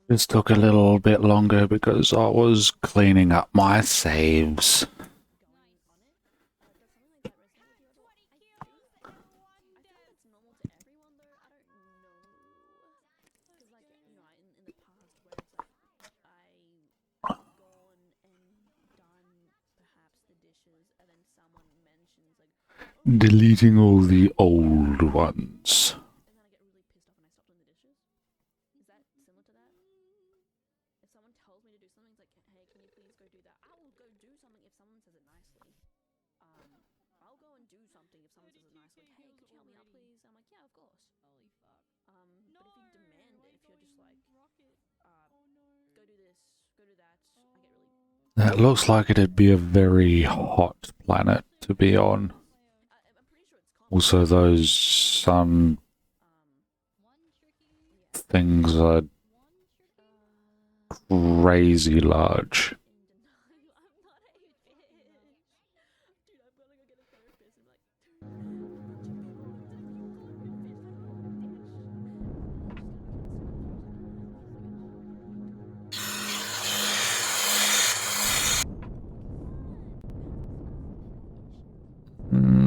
This took a little bit longer because I was cleaning up my saves. Deleting all the old ones. That looks like it'd be a very hot planet to be on. Also, those sun things are crazy large.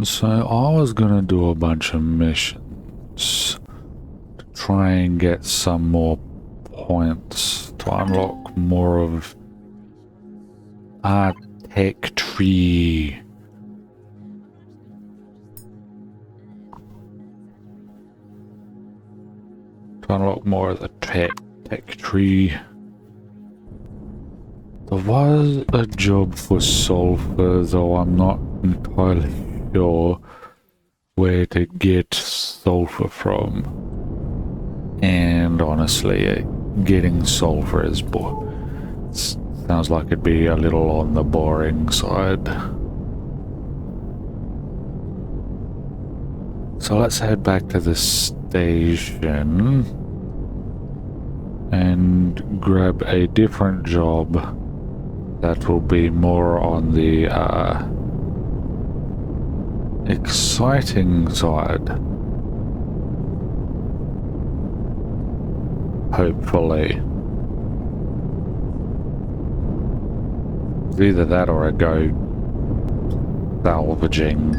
So I was gonna do a bunch of missions to try and get some more points to unlock more of our tech tree. To unlock more of the tech tree. There was a job for sulfur, though I'm not entirely sure where to get sulfur from. And honestly, getting sulfur is sounds like it'd be a little on the boring side. So let's head back to the station and grab a different job that will be more on the exciting side. Hopefully. It's either that or I go salvaging.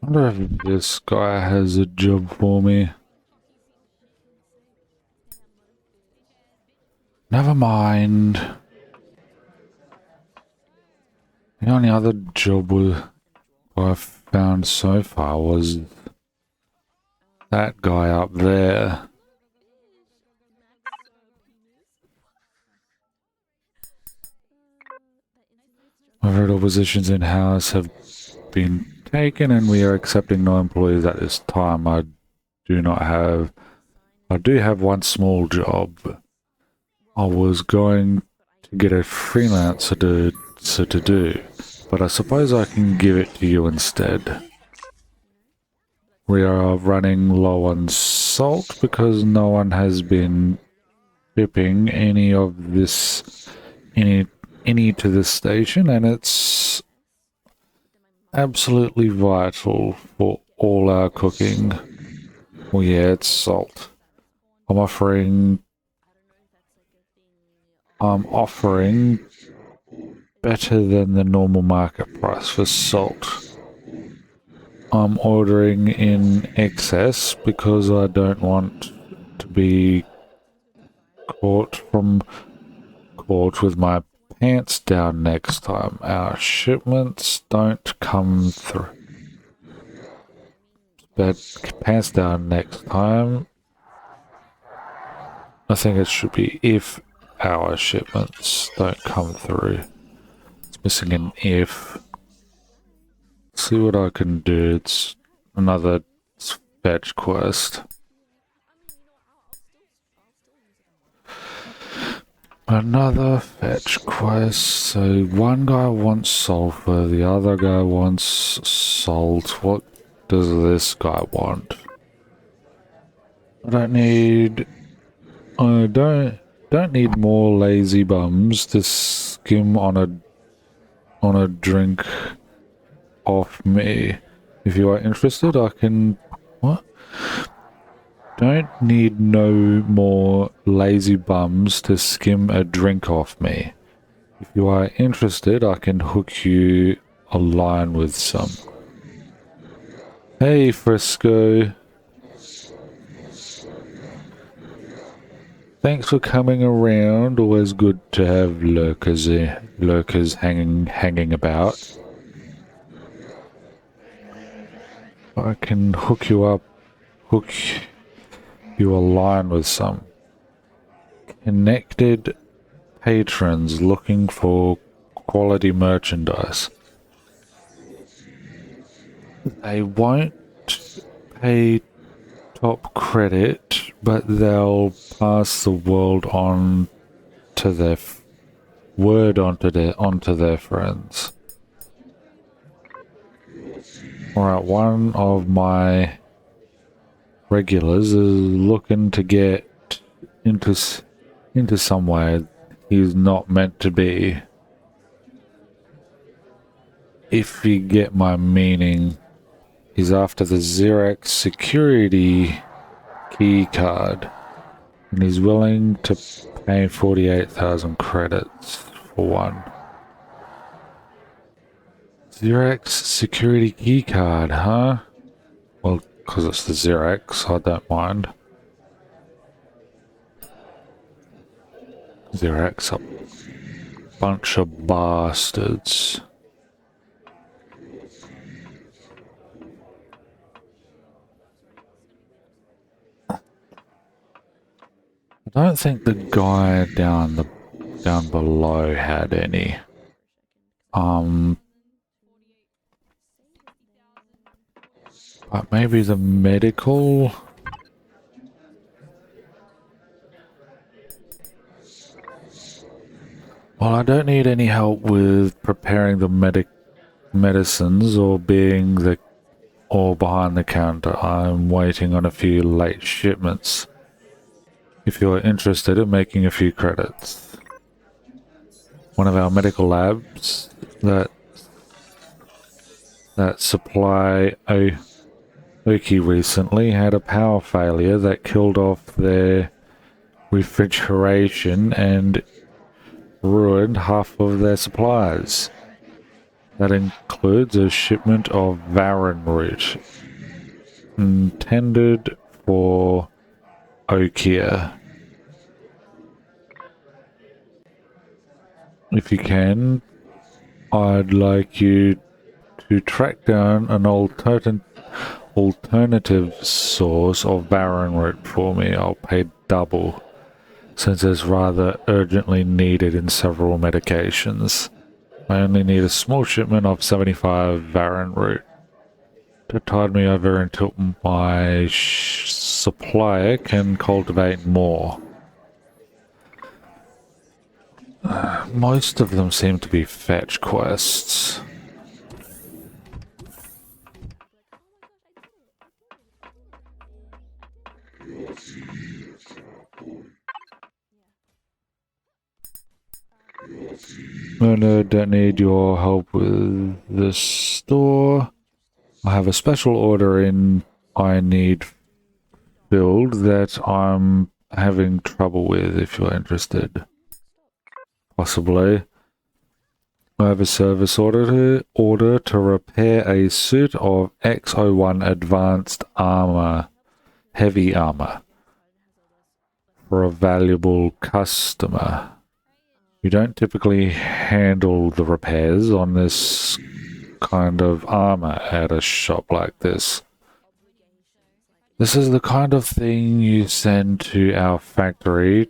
I wonder if this guy has a job for me. Never mind. The only other job I've found so far was that guy up there. Overall positions in-house have been taken and we are accepting no employees at this time. I do have one small job. I was going to get a freelancer to do, but I suppose I can give it to you instead. We are running low on salt because no one has been shipping any to this station, and it's absolutely vital for all our cooking. Well, yeah, it's salt. I'm offering better than the normal market price for salt. I'm ordering in excess because I don't want to be caught with my pants down next time. Our shipments don't come through. But pants down next time. I think it should be if our shipments don't come through. It's missing an if. See what I can do. It's another fetch quest. Another fetch quest. So one guy wants sulfur, the other guy wants salt. What does this guy want? I don't need more lazy bums to skim on a drink off me. If you are interested, I can... What? Don't need no more lazy bums to skim a drink off me. If you are interested, I can hook you a line with some. Hey, Frisco. Thanks for coming around. Always good to have lurkers hanging about. I can hook you a line with some. Connected patrons looking for quality merchandise. They won't pay top credit, but they'll pass the word on to their onto their friends. Alright, one of my regulars is looking to get into somewhere he's not meant to be. If you get my meaning, he's after the zirax security key card, and he's willing to pay 48,000 credits for one. Zirax security key card, huh? Well, because it's the zirax, I don't mind. Zirax, a bunch of bastards. I don't think the guy down below had any. But maybe the medical. Well, I don't need any help with preparing the medicines or behind the counter. I'm waiting on a few late shipments. If you're interested in making a few credits. One of our medical labs that supply Oki recently had a power failure that killed off their refrigeration and ruined half of their supplies. That includes a shipment of Varan root intended for Okia. If you can, I'd like you to track down an alternative source of Varan root for me. I'll pay double, since it's rather urgently needed in several medications. I only need a small shipment of 75 Varan root to tide me over until my supplier can cultivate more. Most of them seem to be fetch quests. No, don't need your help with the store. I have a special order I need filled that I'm having trouble with, if you're interested. Possibly. I have a service order to repair a suit of X01 advanced armor, heavy armor, for a valuable customer. You don't typically handle the repairs on this kind of armor at a shop like this. This is the kind of thing you send to our factory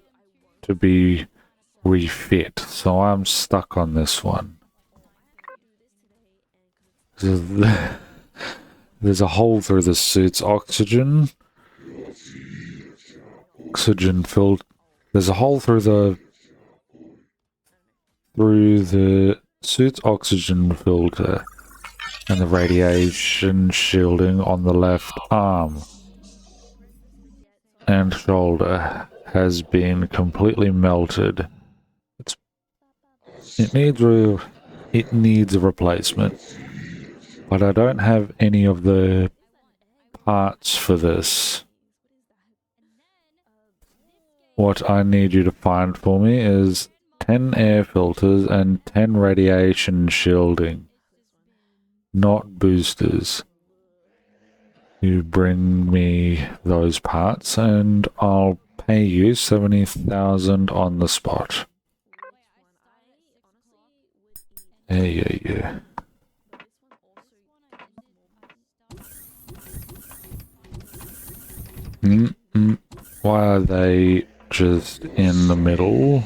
to be refit, so I'm stuck on this one. There's a hole through the suit's oxygen filled. There's a hole through the through the suit's oxygen filter and the radiation shielding on the left arm and shoulder has been completely melted. It needs a replacement, but I don't have any of the parts for this. What I need you to find for me is 10 air filters and 10 radiation shielding, not boosters. You bring me those parts and I'll pay you 70,000 on the spot. Yeah. Why are they just in the middle?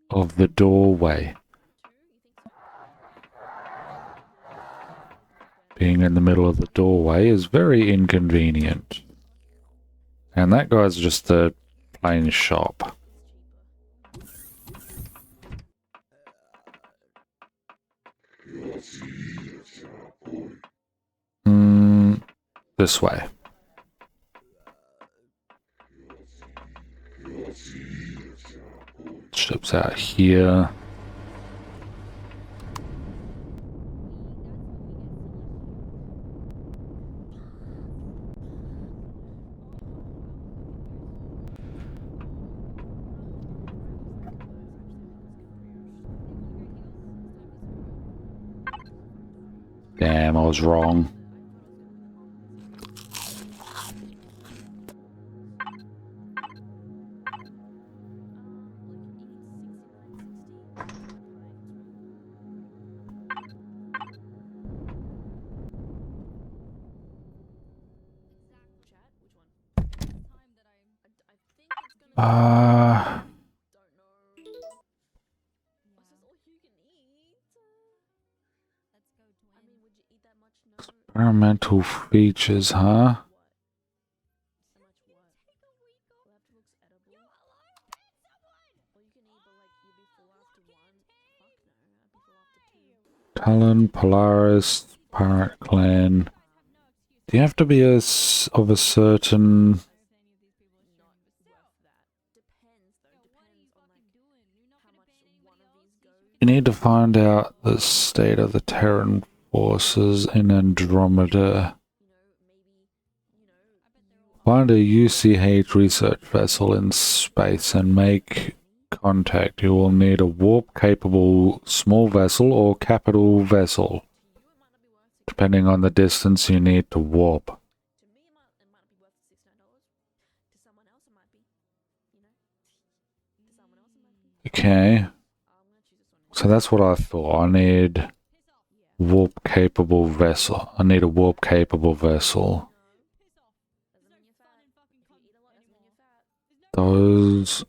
Of the doorway? Being in the middle of the doorway is very inconvenient. And that guy's just a plain shop. This way. Ship's out here. Damn, I was wrong. Experimental features, huh? Talon, Polaris, Pirate Clan. Do you have to be of a certain... You need to find out the state of the Terran forces in Andromeda. Find a UCH research vessel in space and make contact. You will need a warp-capable small vessel or capital vessel, depending on the distance you need to warp. Okay. So that's what I thought. I need warp-capable vessel. I need a warp-capable vessel. Those...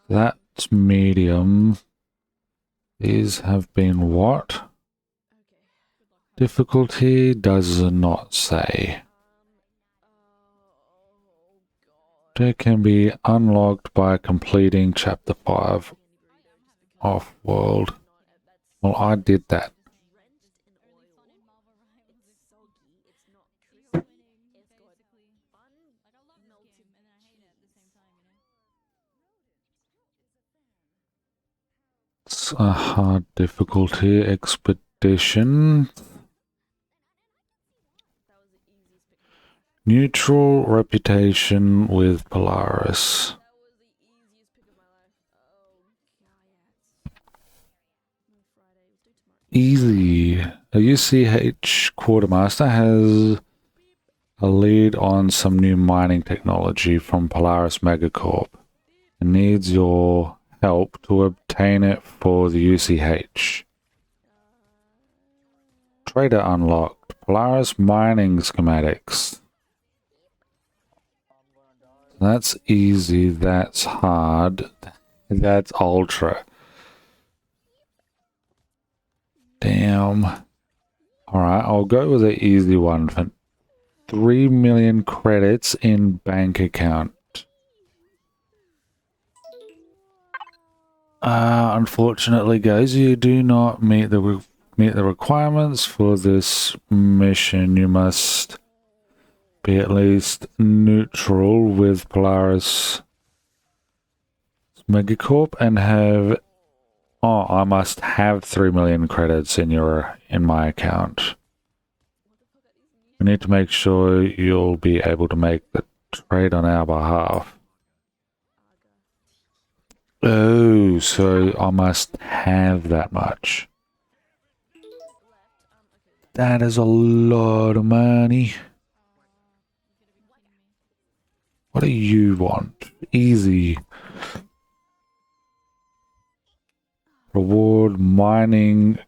that's medium. These have been what? Difficulty does not say. They can be unlocked by completing Chapter 5 Off-World. Well, I did that. It's a hard difficulty expedition. Neutral reputation with Polaris. Easy. A UCH quartermaster has a lead on some new mining technology from Polaris Megacorp and needs your help to obtain it for the UCH. Trader unlocked. Polaris mining schematics. That's easy, that's hard, that's ultra. Damn. Alright, I'll go with the easy one. 3 million credits in bank account. Unfortunately, guys, you do not meet the requirements for this mission. You must be at least neutral with Polaris Megacorp and have... Oh, I must have 3 million credits in my account. We need to make sure you'll be able to make the trade on our behalf. Oh, so I must have that much. That is a lot of money. What do you want? Easy. Reward mining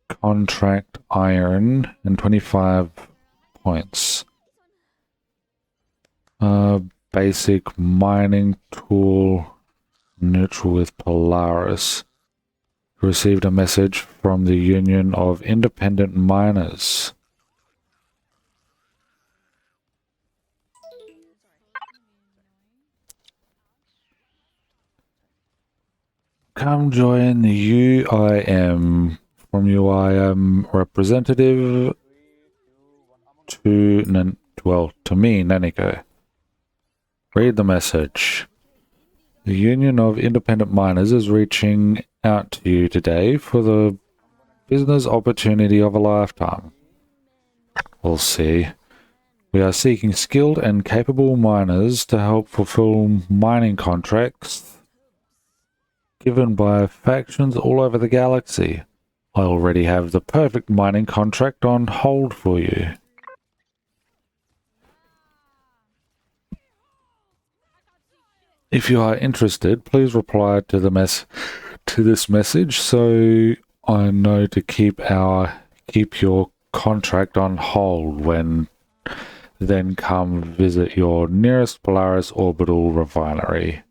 contract iron and 25 points. Basic mining tool neutral with Polaris. Received a message from the Union of Independent Miners. Come join the UIM. From UIM representative to me, Naniko. Read the message. The Union of Independent Miners is reaching out to you today for the business opportunity of a lifetime. We'll see. We are seeking skilled and capable miners to help fulfill mining contracts given by factions all over the galaxy. I already have the perfect mining contract on hold for you. If you are interested, please reply to this message so I know to keep your contract on hold when then come visit your nearest Polaris orbital refinery.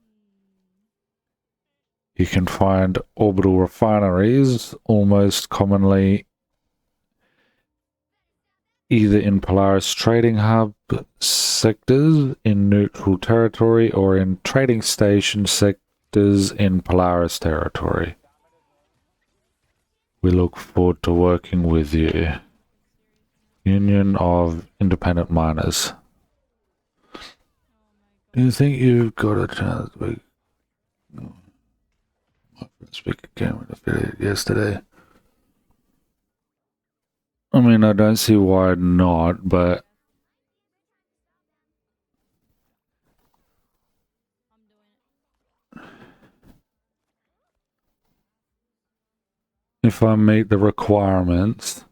You can find orbital refineries almost commonly either in Polaris trading hub sectors in neutral territory or in trading station sectors in Polaris territory. We look forward to working with you. Union of Independent Miners. Do you think you've got a chance to speak again with affiliate yesterday? I mean, I don't see why not, but if I meet the requirements,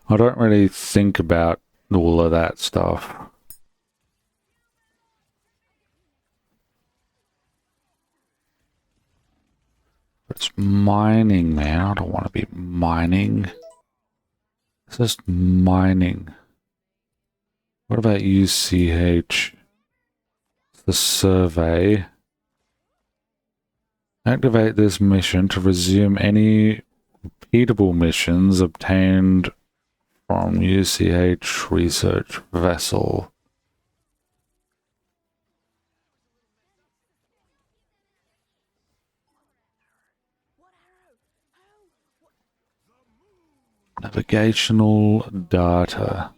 I don't really think about all of that stuff. It's mining, man. I don't want to be mining. It's just mining. What about UCH? The survey. Activate this mission to resume any repeatable missions obtained from UCH research vessel. Navigational data.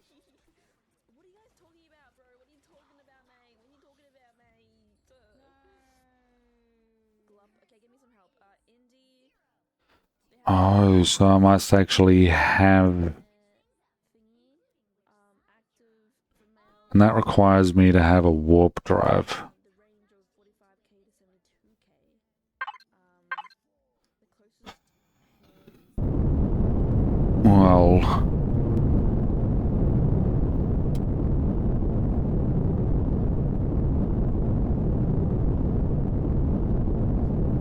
Oh, so I must actually have... And that requires me to have a warp drive. Well...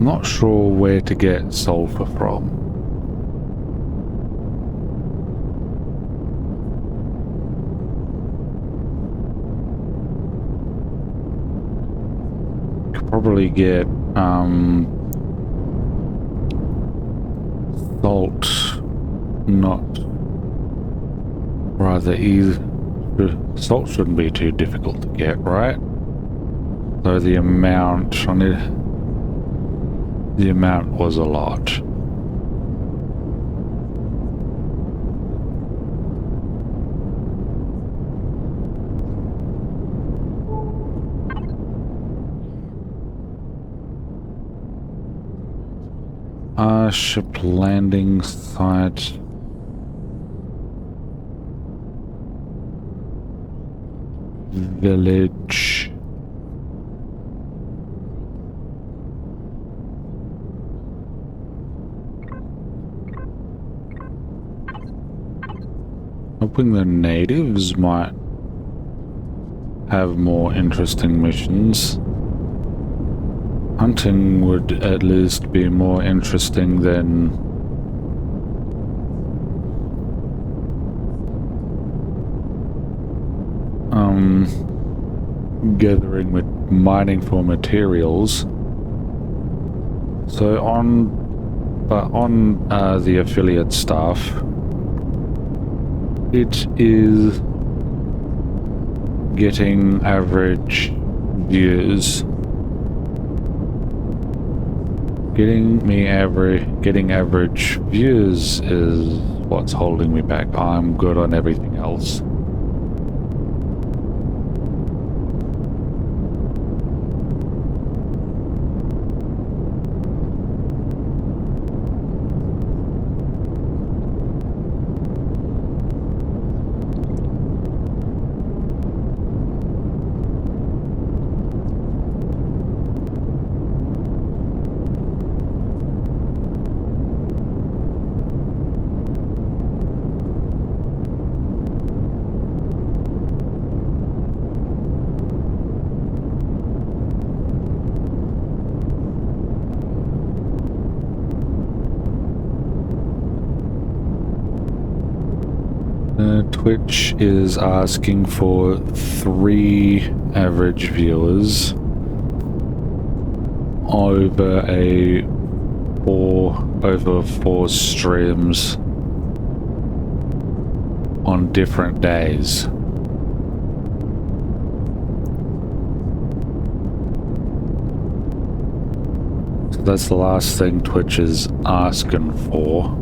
Not sure where to get sulfur from. Could probably get salt not rather easy. Salt shouldn't be too difficult to get, right? So the amount on it, the amount was a lot. Ship landing site. Village. Hoping the natives might have more interesting missions. Hunting would at least be more interesting than gathering with mining for materials. So on the affiliate staff, it is getting average views. Getting average views is what's holding me back. I'm good on everything else. Twitch is asking for 3 average viewers over 4 streams on different days. So that's the last thing Twitch is asking for.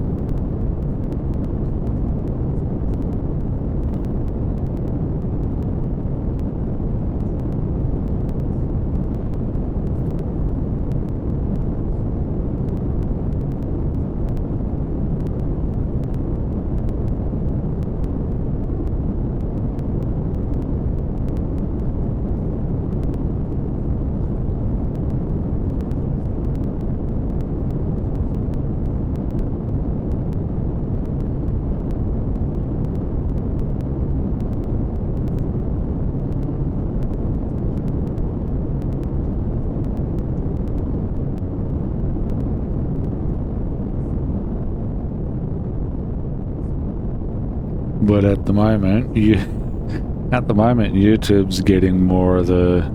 But at the moment, YouTube's getting more of the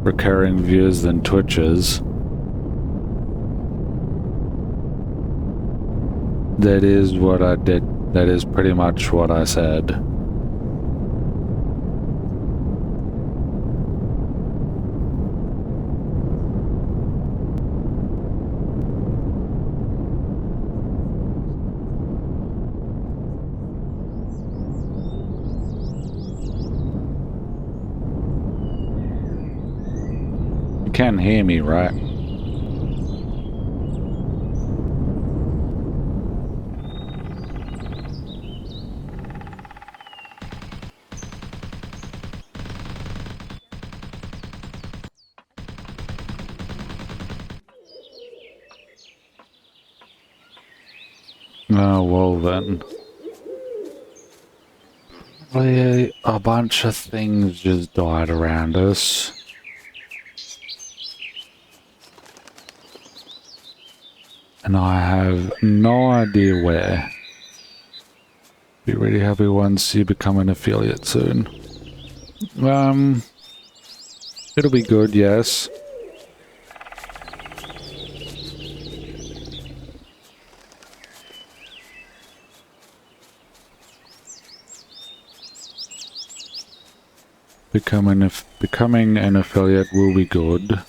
recurring views than Twitch is. That is what I did. That is pretty much what I said. You can hear me, right? Oh, well then. A bunch of things just died around us. And I have no idea where. Be really happy once you become an affiliate soon. It'll be good, yes. Becoming an affiliate will be good.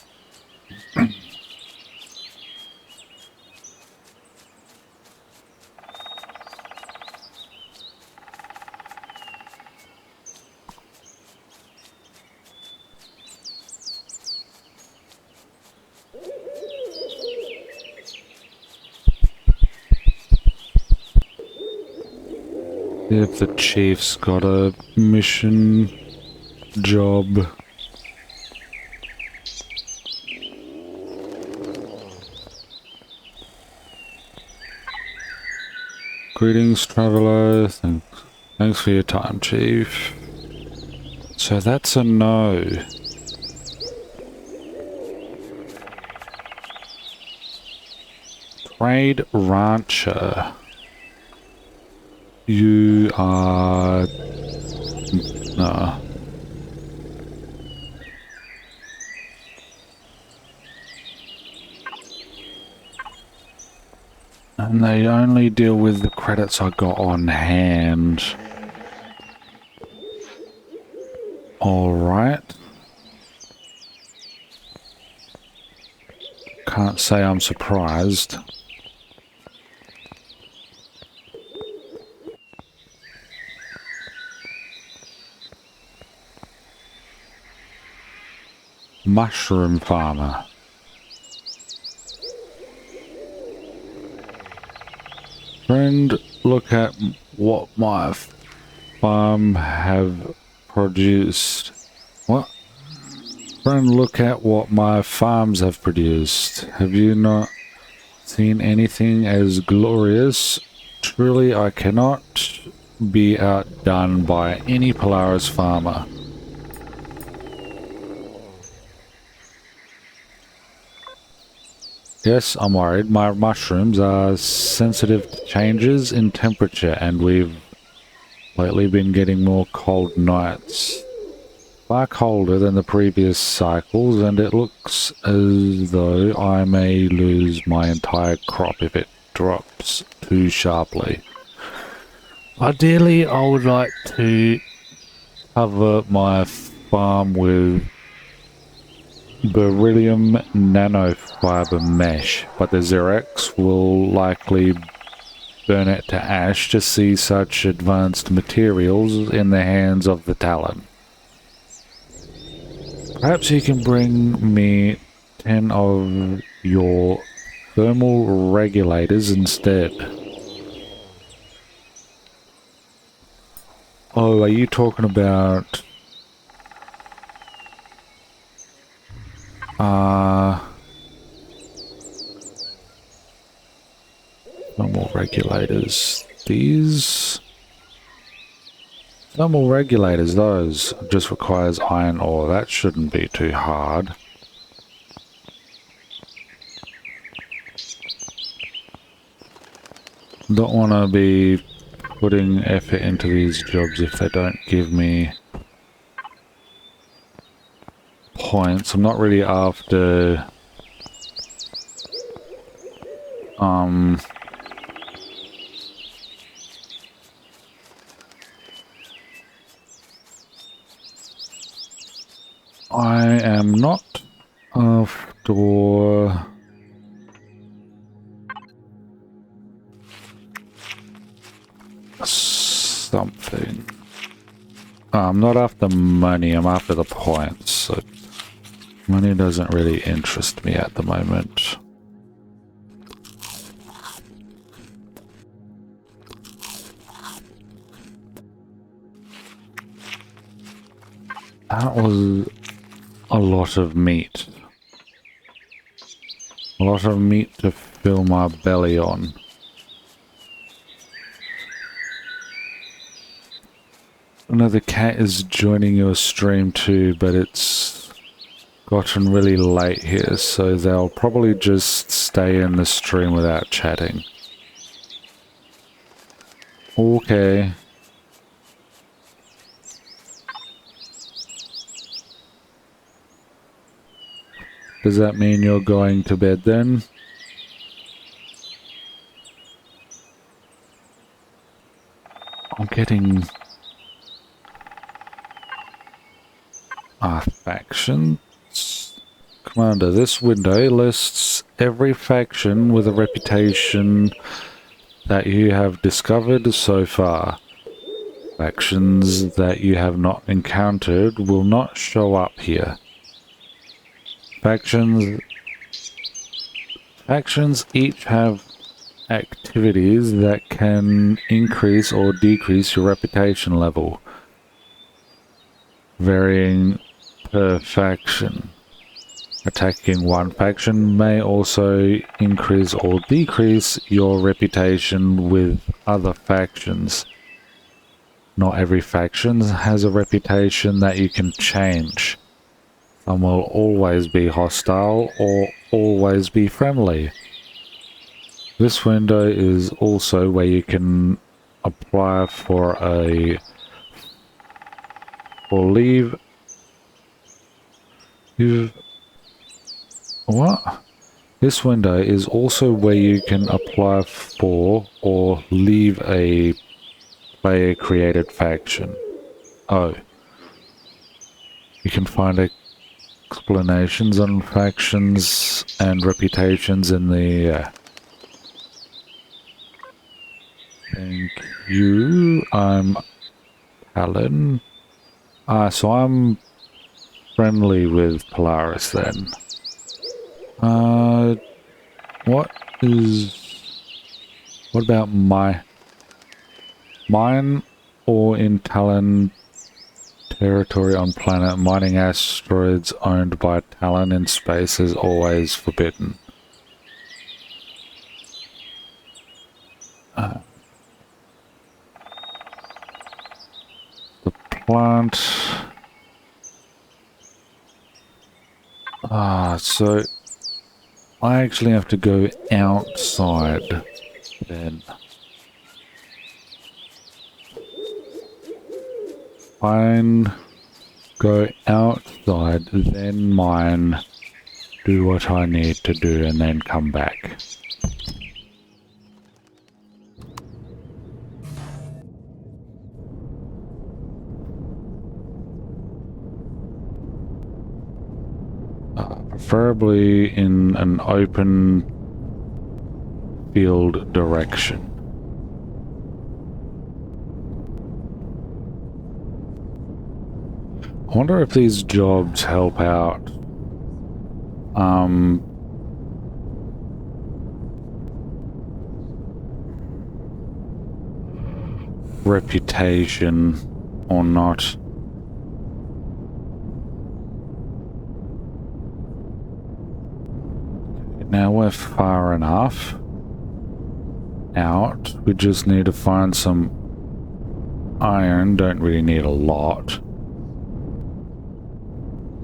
If the chief's got a mission job. Greetings, traveler. Thanks for your time, chief. So that's a no. Trade rancher. You are... no. And they only deal with the credits I got on hand. Alright. Can't say I'm surprised. Mushroom farmer. Friend, look at what my farm have produced. What? Friend, look at what my farms have produced. Have you not seen anything as glorious? Truly, I cannot be outdone by any Polaris farmer. Yes, I'm worried. My mushrooms are sensitive to changes in temperature, and we've lately been getting more cold nights. Far colder than the previous cycles, and it looks as though I may lose my entire crop if it drops too sharply. Ideally, I would like to cover my farm with beryllium nanofiber mesh, but the zirax will likely burn it to ash to see such advanced materials in the hands of the Talon. Perhaps you can bring me 10 of your thermal regulators instead. Oh, are you talking about... thermal regulators. These... thermal regulators, those just requires iron ore. That shouldn't be too hard. Don't want to be putting effort into these jobs if they don't give me points. I'm not really after I am not after something. I'm not after money, I'm after the points. So money doesn't really interest me at the moment. That was a lot of meat. A lot of meat to fill my belly on. Another cat is joining your stream too, but it's gotten really late here, so they'll probably just stay in the stream without chatting. Okay. Does that mean you're going to bed then? I'm getting... Factions. Commander, this window lists every faction with a reputation that you have discovered so far. Factions that you have not encountered will not show up here. Factions each have activities that can increase or decrease your reputation level, varying per faction. Attacking one faction may also increase or decrease your reputation with other factions. Not every faction has a reputation that you can change. Some will always be hostile or always be friendly. This window is also where you can apply for leave. What? This window is also where you can apply for or leave a player-created faction. Oh. You can find explanations on factions and reputations in the... Thank you. I'm Alan. So I'm friendly with Polaris then. What about mine or in Talon territory on planet? Mining asteroids owned by Talon in space is always forbidden. The plant. So I actually have to go outside then. Fine. Go outside, then mine, do what I need to do, and then come back. Preferably in an open field direction. I wonder if these jobs help out. Reputation or not. Now we're far enough out. We just need to find some iron. Don't really need a lot.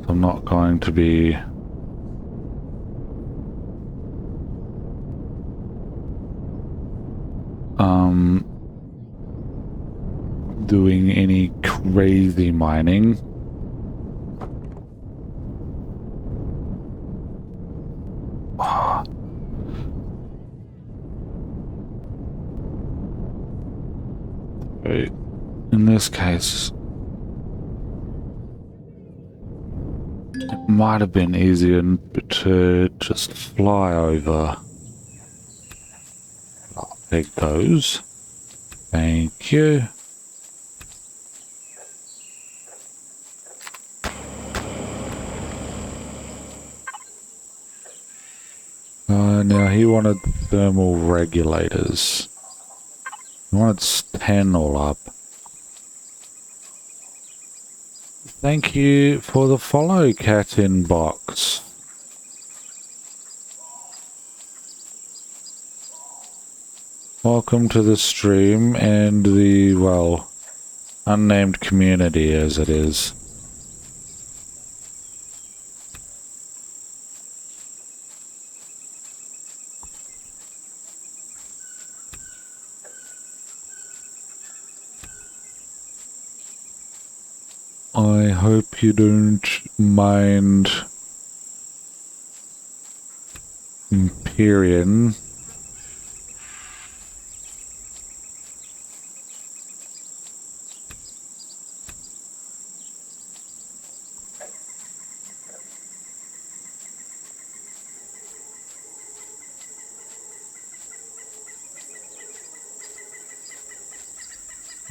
So I'm not going to be doing any crazy mining. In this case, it might have been easier to just fly over. I'll take those. Thank you. Now he wanted thermal regulators. He wanted 10 all up. Thank you for the follow, Cat in Box. Welcome to the stream and the, well, unnamed community as it is. I hope you don't mind Empyrion.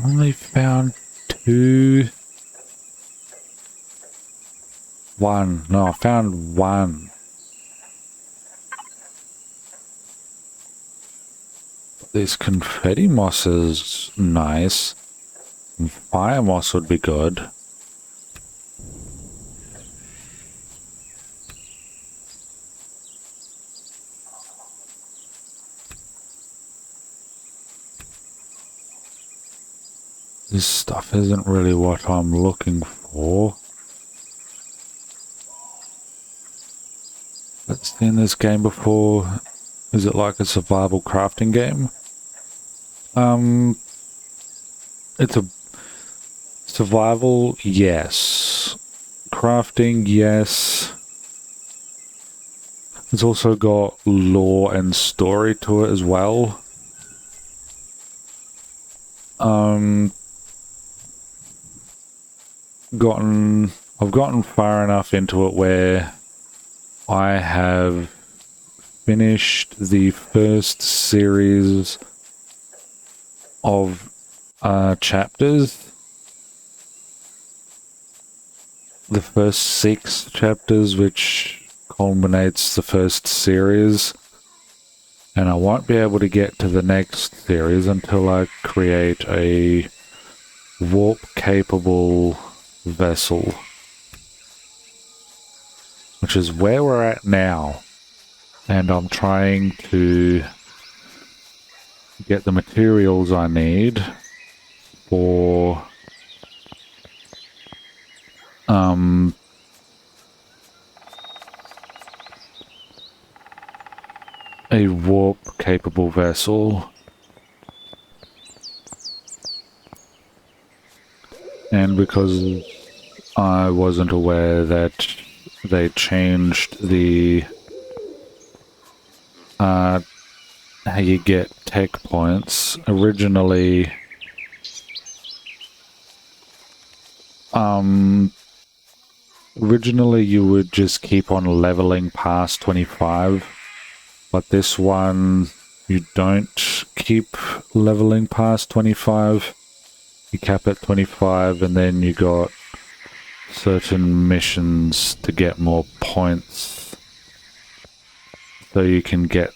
Only found two. One. No, I found one. This confetti moss is nice. And fire moss would be good. This stuff isn't really what I'm looking for. I've seen this game before. Is it like a survival crafting game? It's a survival, yes. Crafting, yes. It's also got lore and story to it as well. I've gotten far enough into it where I have finished the first series of chapters. The first 6 chapters, which culminates the first series. And I won't be able to get to the next series until I create a warp-capable vessel. Which is where we're at now. And I'm trying to get the materials I need for a warp-capable vessel. And because I wasn't aware that they changed the how you get tech points. Originally you would just keep on leveling past 25, but this one you don't keep leveling past 25. You cap at 25, and then you got certain missions to get more points so you can get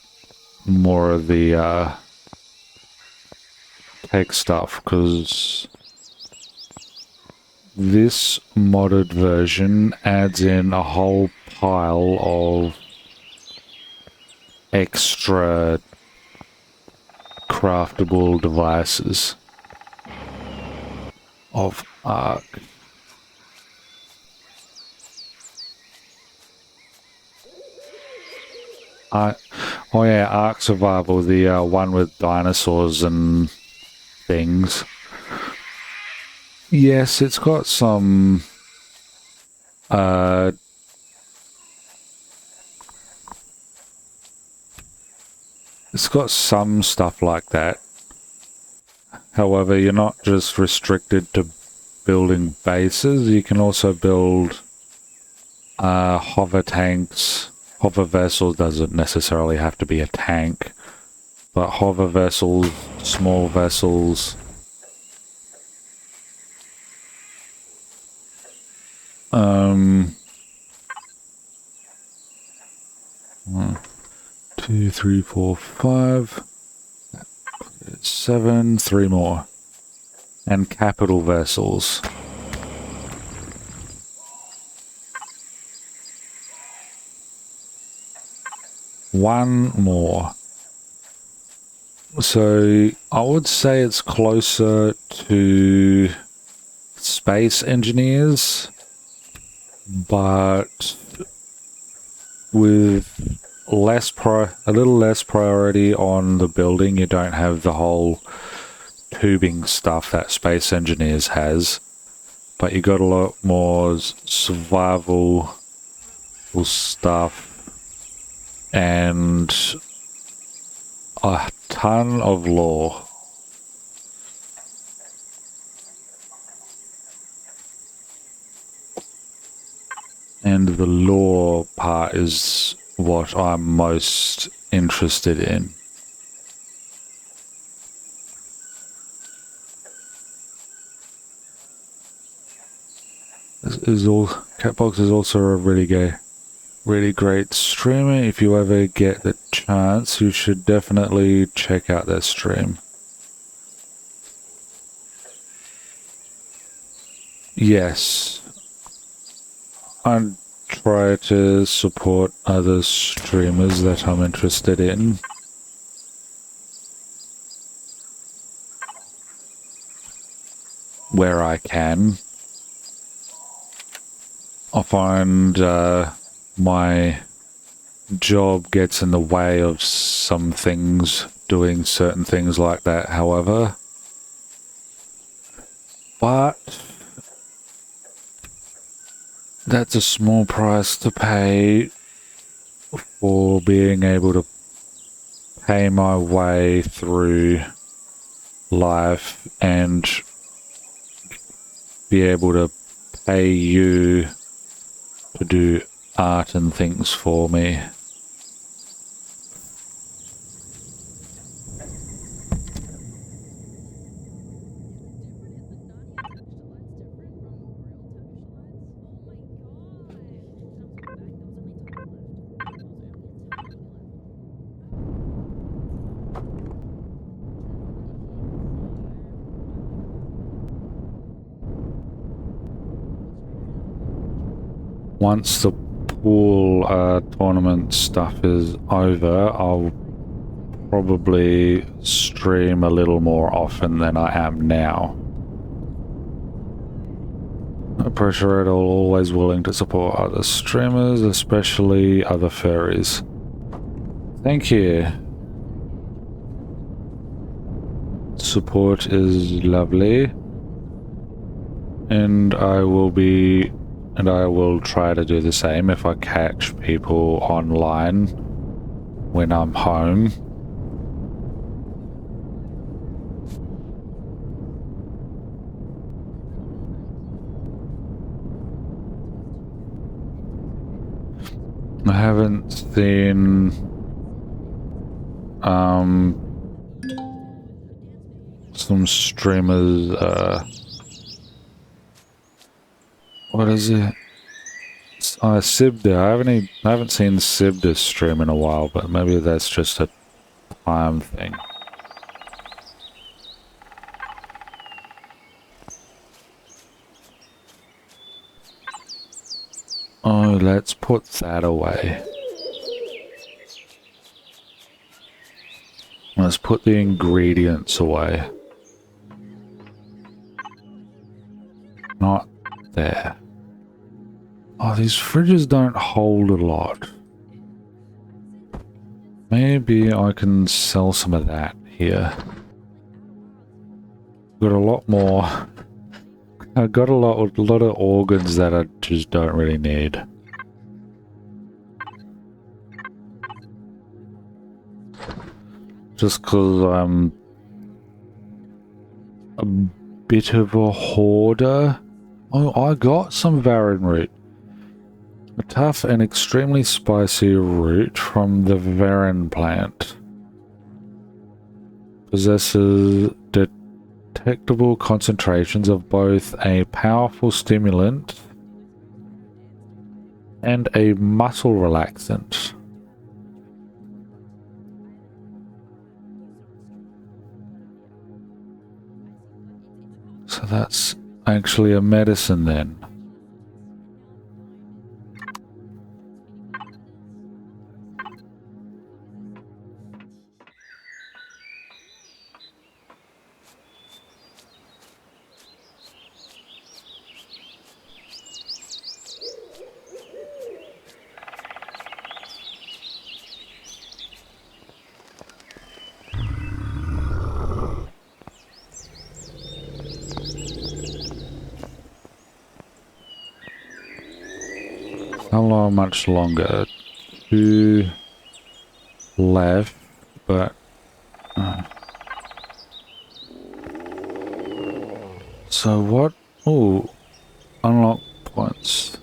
more of the tech stuff, because this modded version adds in a whole pile of extra craftable devices of arc. Oh yeah, Ark Survival, the one with dinosaurs and things. Yes, it's got some it's got some stuff like that. However, you're not just restricted to building bases, you can also build hover tanks. Hover vessels doesn't necessarily have to be a tank, but hover vessels, small vessels. 1, 2, 3, 4, 5, 7, 3 more. And capital vessels. One more. So I would say it's closer to space engineers, but with a little less priority on the building. You don't have the whole tubing stuff that space engineers has, but you got a lot more survival stuff and a ton of lore. And the lore part is what I'm most interested in. Catbox is also a really great streamer. If you ever get the chance, you should definitely check out their stream. Yes, I try to support other streamers that I'm interested in. Where I can. I find my job gets in the way of some things, doing certain things like that, however. But that's a small price to pay for being able to pay my way through life and be able to pay you to do art and things for me. Once the pool tournament stuff is over, I'll probably stream a little more often than I am now. Appreciate always willing to support other streamers, especially other furries. Thank you. Support is lovely. And I will try to do the same if I catch people online when I'm home. I haven't seen some streamers what is it? Sibda. I haven't seen Sibda stream in a while, but maybe that's just a time thing. Oh, let's put that away. Let's put the ingredients away. Not there. Oh, these fridges don't hold a lot. Maybe I can sell some of that here. Got a lot more. I've got a lot of organs that I just don't really need. Just because I'm a bit of a hoarder. Oh, I got some Varan root. A tough and extremely spicy root from the Varan plant. Possesses detectable concentrations of both a powerful stimulant and a muscle relaxant. So that's actually a medicine then. How much longer? 2 left, but so what? Oh, unlock points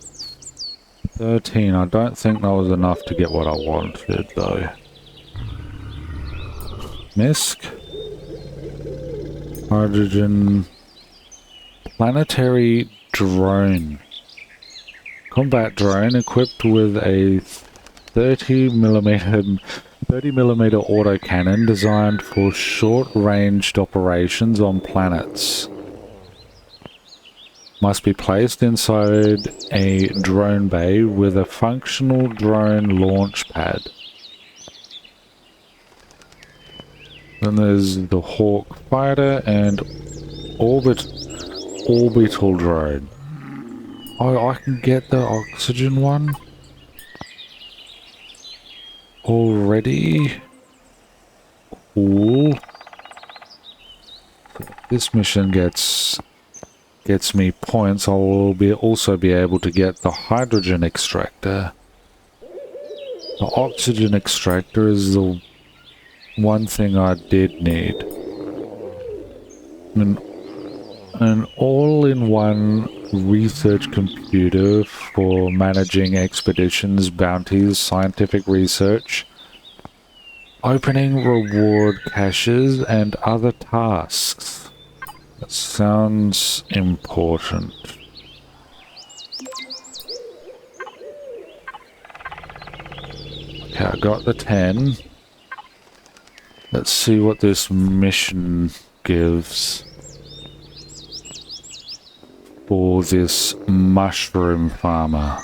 13. I don't think that was enough to get what I wanted though. Misc, hydrogen, planetary drone. Combat drone equipped with a 30mm autocannon designed for short-ranged operations on planets. Must be placed inside a drone bay with a functional drone launch pad. Then there's the Hawk fighter and orbital drone. Oh, I can get the oxygen one already. Cool. This mission gets me points. I will also be able to get the hydrogen extractor. The oxygen extractor is the one thing I did need. An all-in-one research computer for managing expeditions, bounties, scientific research, opening reward caches, and other tasks. That sounds important. Okay, I got the 10. Let's see what this mission gives for this mushroom farmer.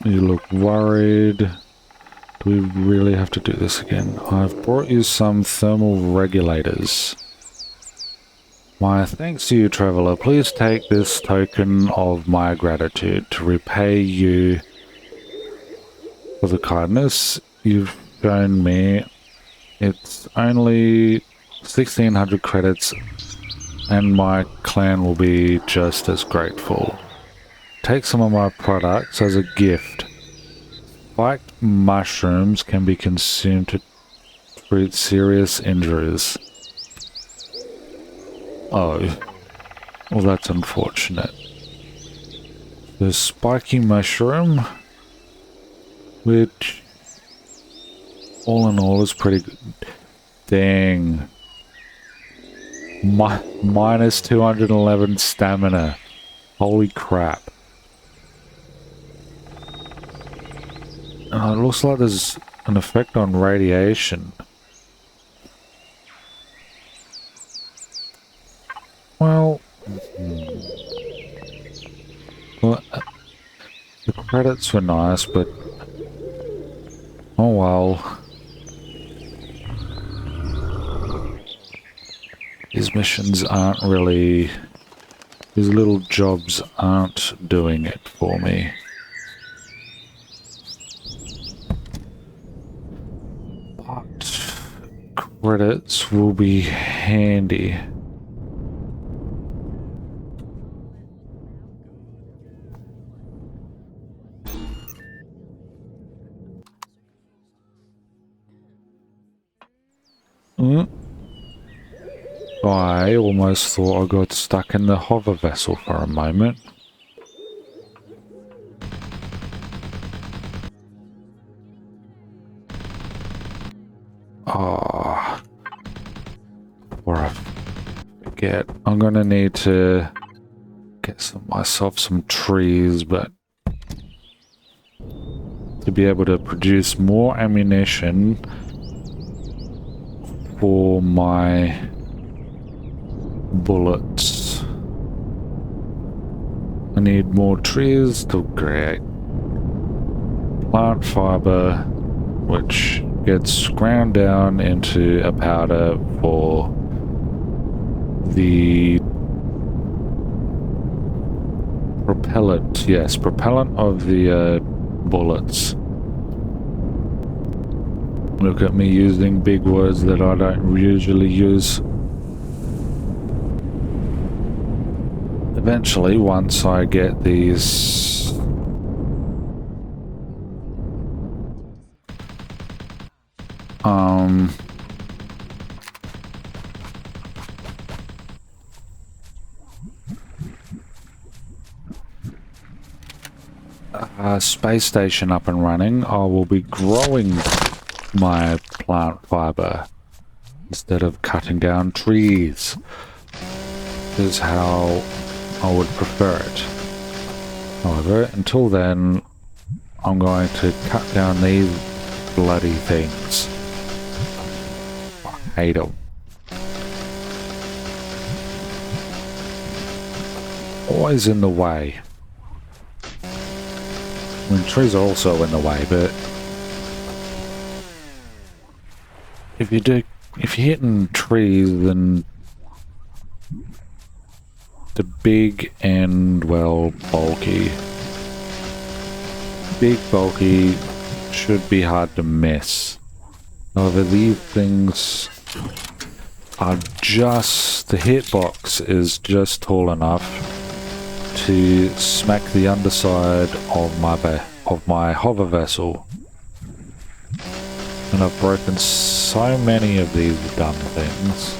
You look worried. Do we really have to do this again? I've brought you some thermal regulators. My thanks to you, traveler. Please take this token of my gratitude to repay you for the kindness you've shown me. It's only 1,600 credits and my clan will be just as grateful. Take some of my products as a gift. Spiked mushrooms can be consumed to treat serious injuries. Oh, well that's unfortunate. The spiky mushroom, which all in all is pretty good. Dang. Minus 211 stamina. Holy crap. It looks like there's an effect on radiation. Well, the credits were nice, but oh well. These missions aren't really... These little jobs aren't doing it for me. But credits will be handy. I almost thought I got stuck in the hover vessel for a moment. Ah, before I forget, I'm gonna need to get myself some trees, but to be able to produce more ammunition for my bullets. I need more trees to create plant fiber, which gets ground down into a powder for the propellant. Yes, propellant of the bullets. Look at me using big words that I don't usually use. Eventually, once I get these space station up and running, I will be growing my plant fiber. instead of cutting down trees. Is how I would prefer it. However, until then, I'm going to cut down these bloody things. I hate them. Always in the way. I mean, trees are also in the way, but if you're hitting trees, then the big and, well, bulky. Big, bulky should be hard to miss. However, these things are just... the hitbox is just tall enough to smack the underside of my hover vessel. And I've broken so many of these dumb things.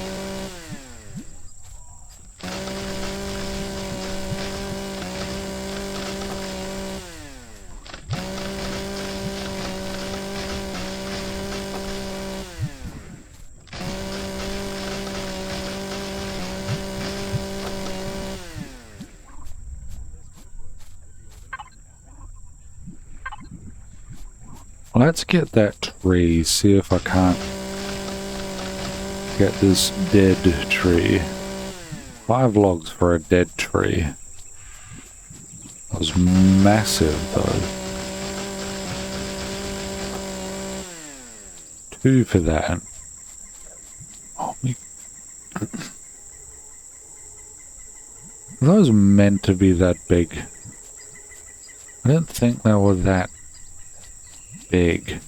Let's get that tree, see if I can't get this dead tree. 5 logs for a dead tree. That was massive though. 2 for that. Oh, are those meant to be that big? I didn't think they were that big.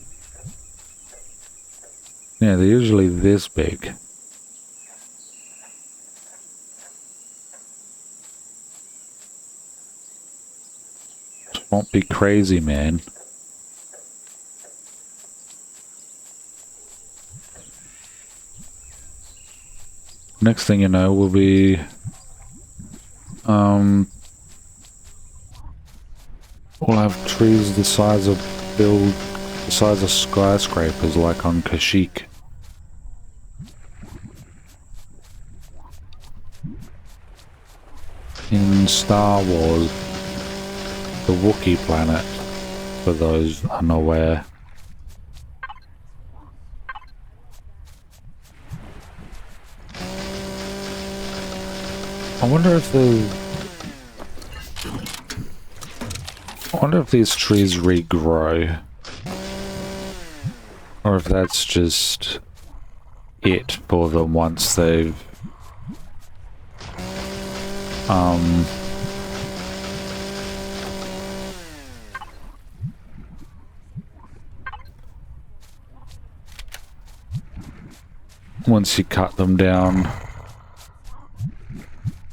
Yeah, they're usually this big. Won't be crazy, man. Next thing you know, we'll be we'll have trees the size of skyscrapers like on Kashyyyk. In Star Wars, the Wookiee planet, for those unaware. I wonder if these trees regrow. Or if that's just it for them once they've once you cut them down.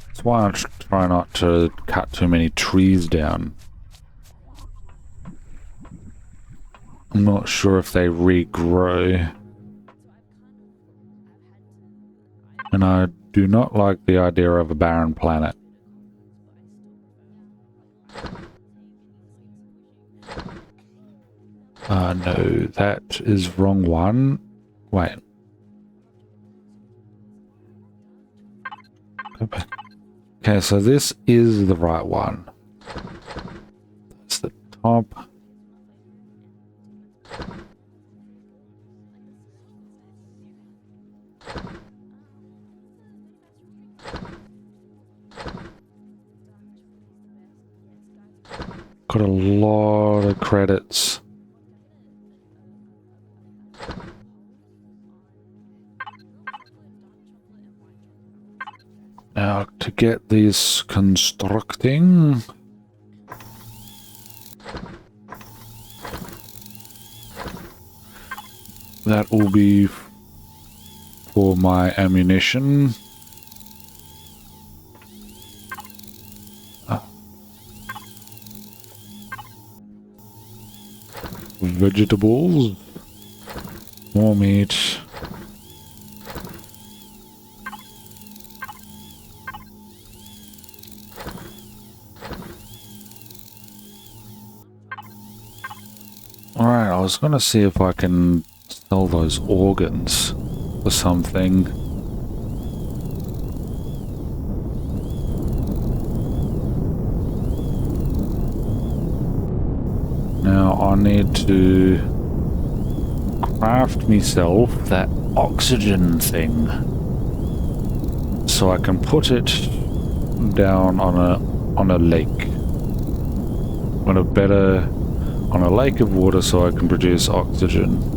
That's why I try not to cut too many trees down. I'm not sure if they regrow. And I do not like the idea of a barren planet. No, that is wrong one. Wait. Go back. Okay, so this is the right one. That's the top. Got a lot of credits. Now, to get these constructing... that will be for my ammunition. Vegetables. More meat. Alright, I was gonna see if I can sell those organs. or something. Now I need to craft myself that oxygen thing so I can put it down on a lake. On a lake of water so I can produce oxygen.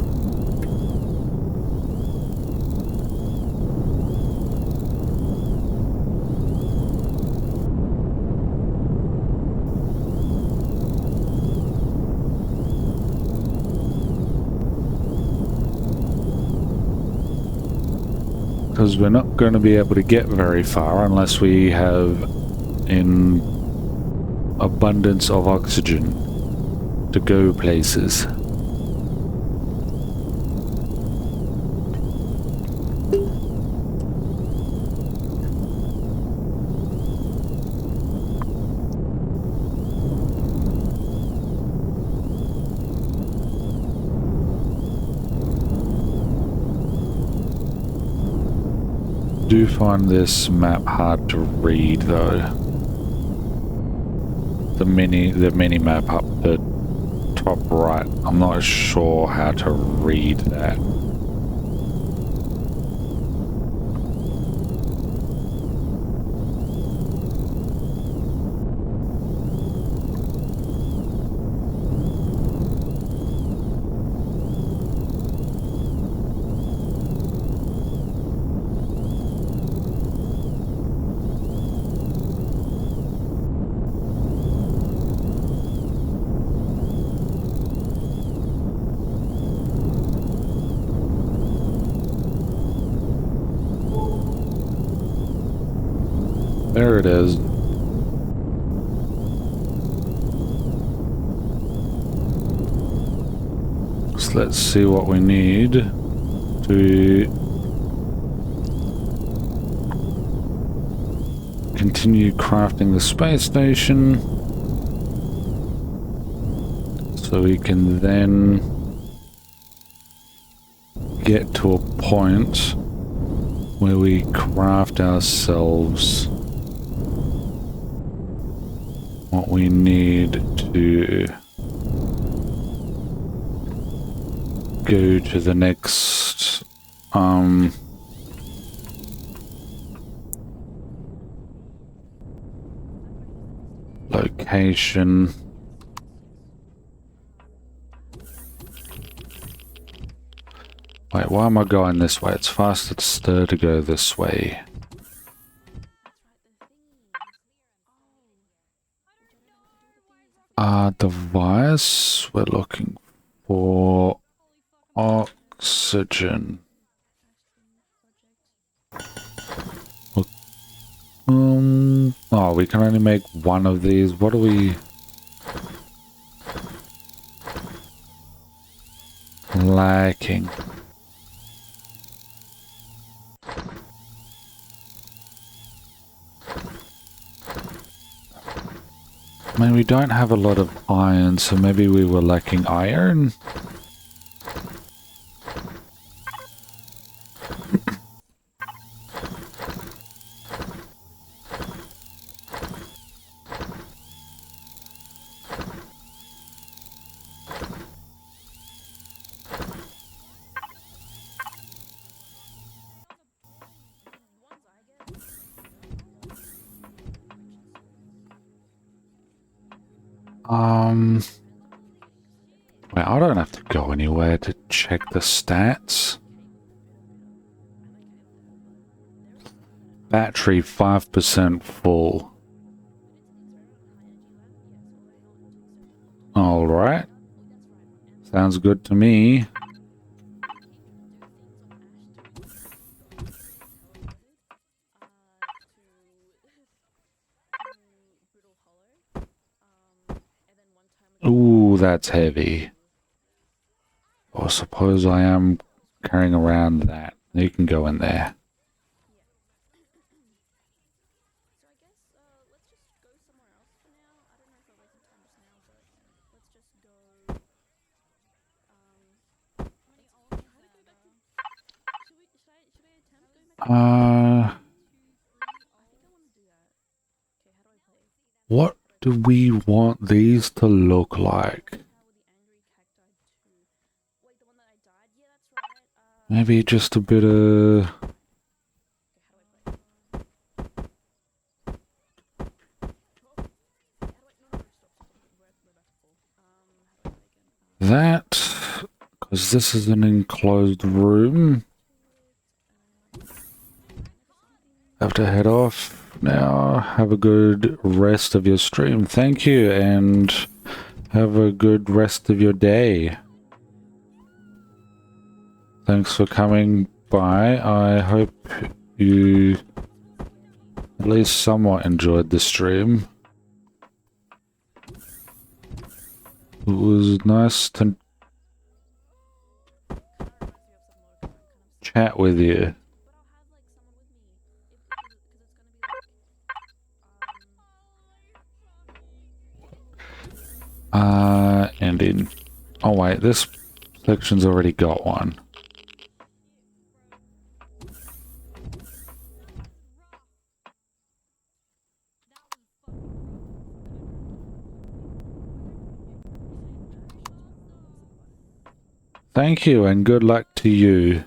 Because we're not going to be able to get very far unless we have an abundance of oxygen to go places. I do find this map hard to read though. The mini map up the top right. I'm not sure how to read that. There it is. So let's see what we need to continue crafting the space station so we can then get to a point where we craft ourselves what we need to go to the next location. Wait, why am I going this way? It's faster to go this way. Device, we're looking for oxygen. Oh, we can only make one of these. What are we lacking? I mean, we don't have a lot of iron, so maybe we were lacking iron? Wait, I don't have to go anywhere to check the stats. Battery 5% full. Alright. Sounds good to me. Ooh, that's heavy. I suppose I am carrying around that. You can go in there. What do we want these to look like? Maybe just a bit of... that, because this is an enclosed room. Have to head off now. Have a good rest of your stream. Thank you, and have a good rest of your day. Thanks for coming by. I hope you at least somewhat enjoyed the stream. It was nice to chat with you. Ending. Oh wait, this section's already got one. Thank you and good luck to you.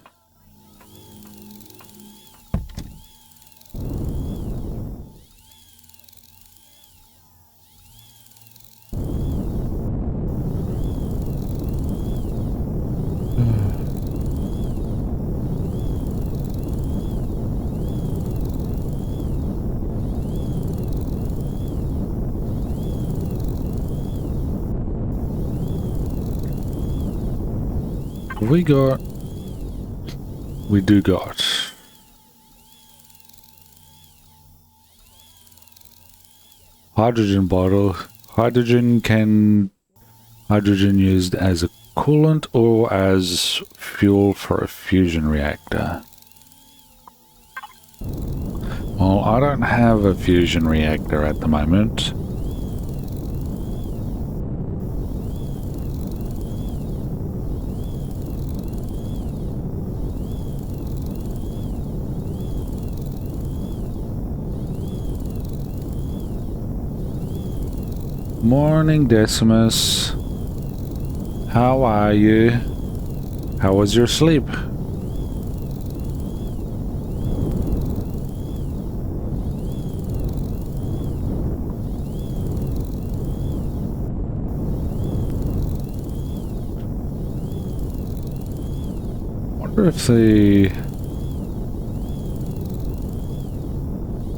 We do got hydrogen bottle. Hydrogen used as a coolant or as fuel for a fusion reactor. Well, I don't have a fusion reactor at the moment. Morning, Decimus. How are you? How was your sleep? Wonder if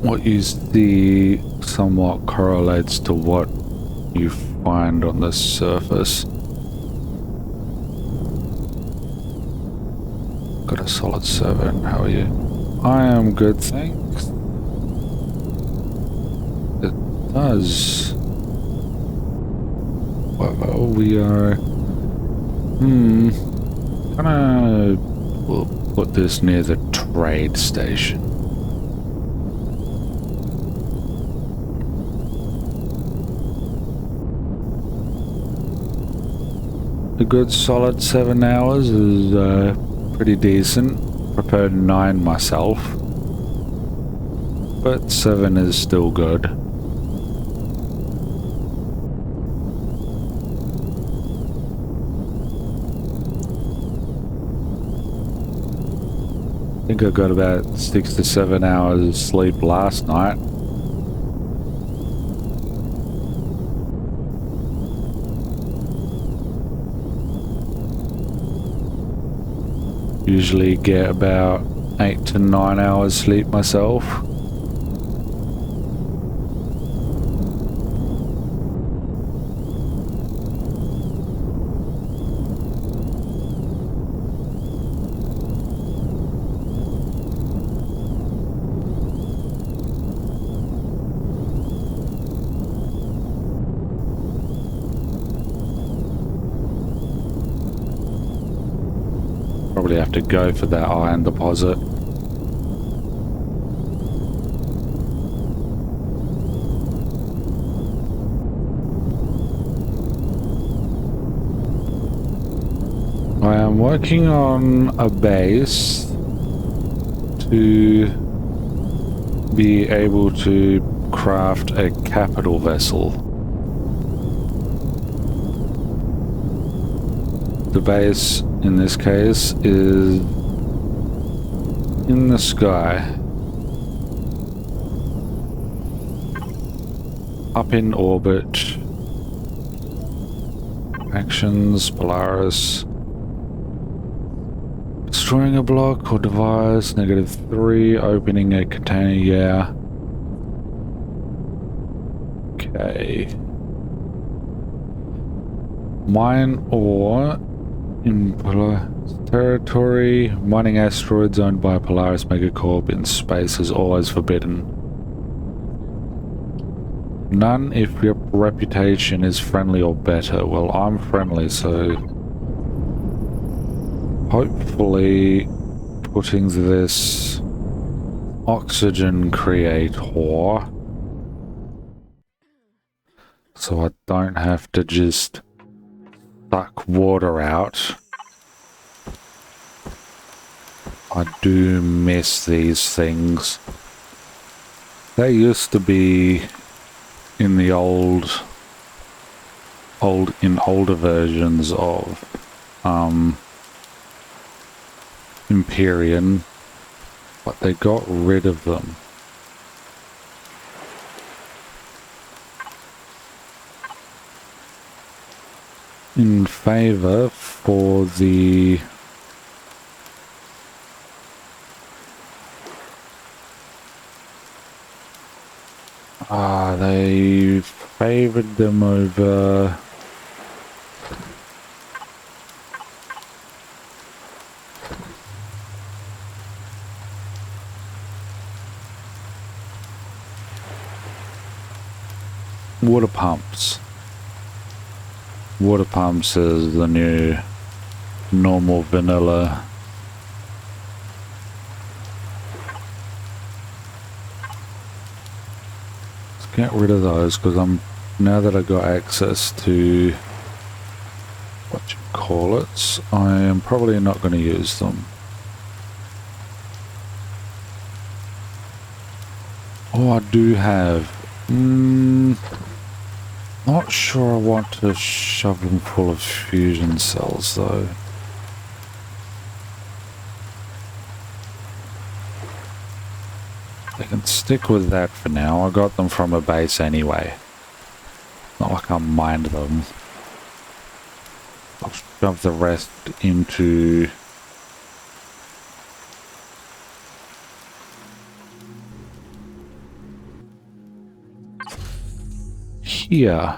what you see somewhat correlates to what you find on the surface. Got a solid 7. How are you? I am good, thanks. It does. Well, we are... We'll put this near the trade station. A good solid 7 hours is pretty decent. Prefer 9 myself, but 7 is still good. I think I got about 6 to 7 hours sleep last night. Usually get about 8 to 9 hours sleep myself. Probably have to go for that iron deposit. I am working on a base to to be able to craft a capital vessel. The base, in this case, is in the sky. Up in orbit. Actions, Polaris. Destroying a block or device, -3. Opening a container, yeah. Okay. Mine ore in Polaris territory. Mining asteroids owned by Polaris Megacorp in space is always forbidden. None if your reputation is friendly or better. Well, I'm friendly, so hopefully putting this oxygen creator so I don't have to just suck water out. I do miss these things. They used to be in the older versions of Empyrion, but they got rid of them. In favor for the they favored them over water pumps. Water pumps is the new normal vanilla. Let's get rid of those because now that I got access to what you call it, I am probably not going to use them. Oh, I do have. Not sure I want to shove them full of fusion cells though. They can stick with that for now. I got them from a base anyway. Not like I mined them. I'll shove the rest into here.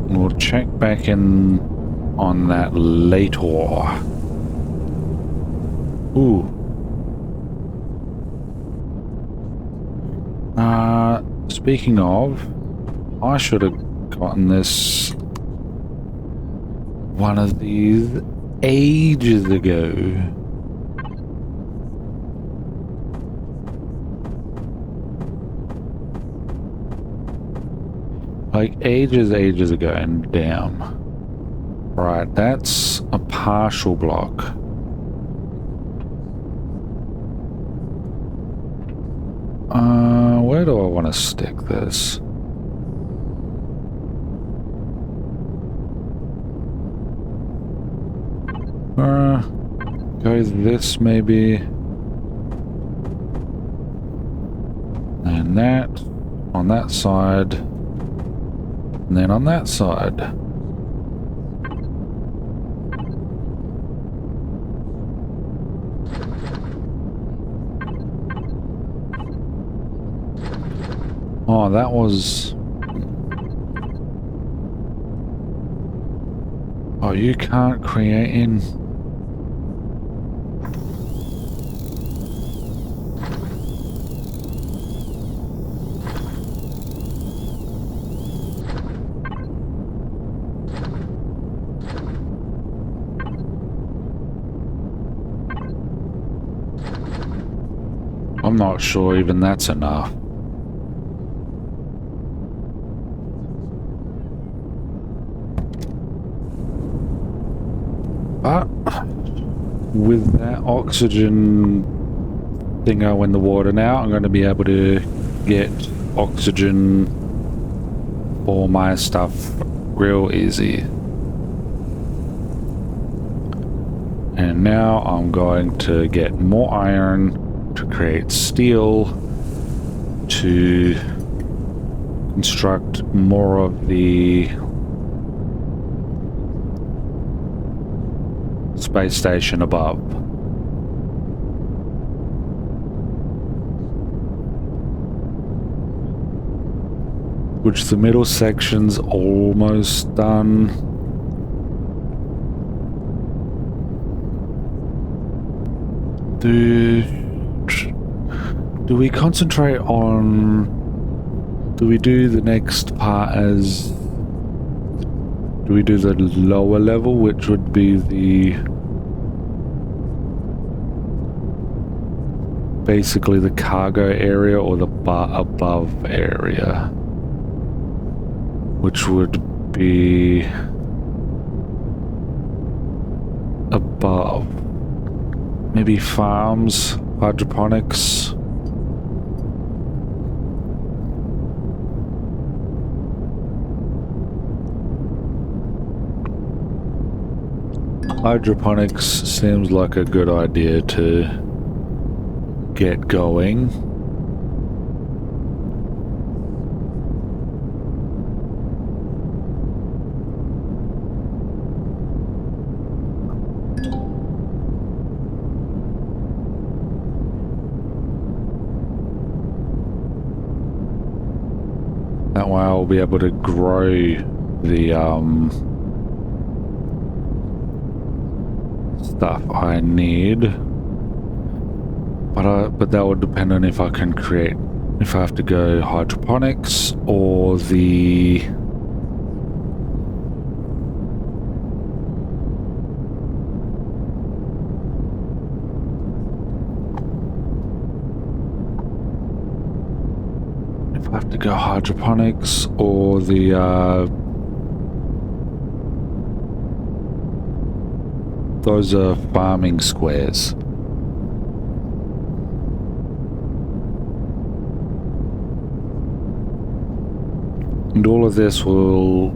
We'll check back in on that later. Ooh. Speaking of, I should have gotten this one of these ages ago. Like ages ago, and damn. Right, that's a partial block. Where do I want to stick this? Go this maybe. And that on that side. And then on that side. Oh, that was... Oh, you can't create in... I'm not sure even that's enough. But with that oxygen thingo in the water now, I'm going to be able to get oxygen for my stuff real easy. And now I'm going to get more iron to create steel to construct more of the space station above. Which the middle section's almost done. Do we concentrate on... Do we do the next part as... Do we do the lower level, which would be the... Basically the cargo area, or the bar above area? Which would be... above. Maybe farms, hydroponics. Hydroponics seems like a good idea to get going. That way I'll be able to grow the stuff I need. But that would depend on if I can create, if I have to go hydroponics or the I have to go hydroponics or the those are farming squares. And all of this will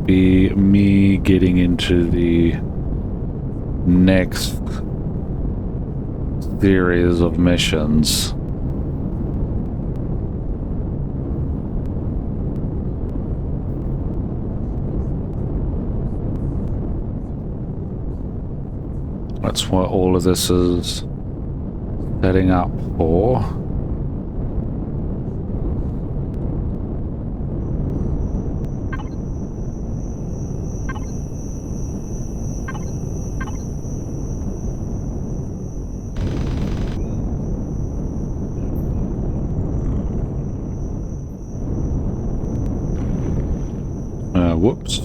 be me getting into the next series of missions. That's what all of this is setting up for. Whoops.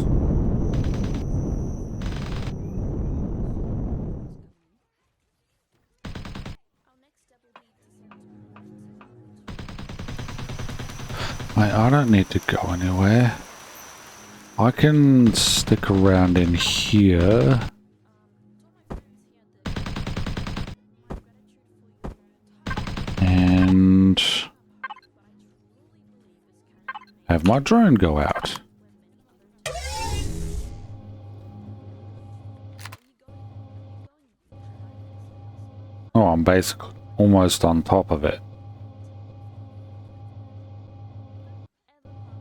I don't need to go anywhere. I can stick around in here. And have my drone go out. Oh, I'm basically almost on top of it.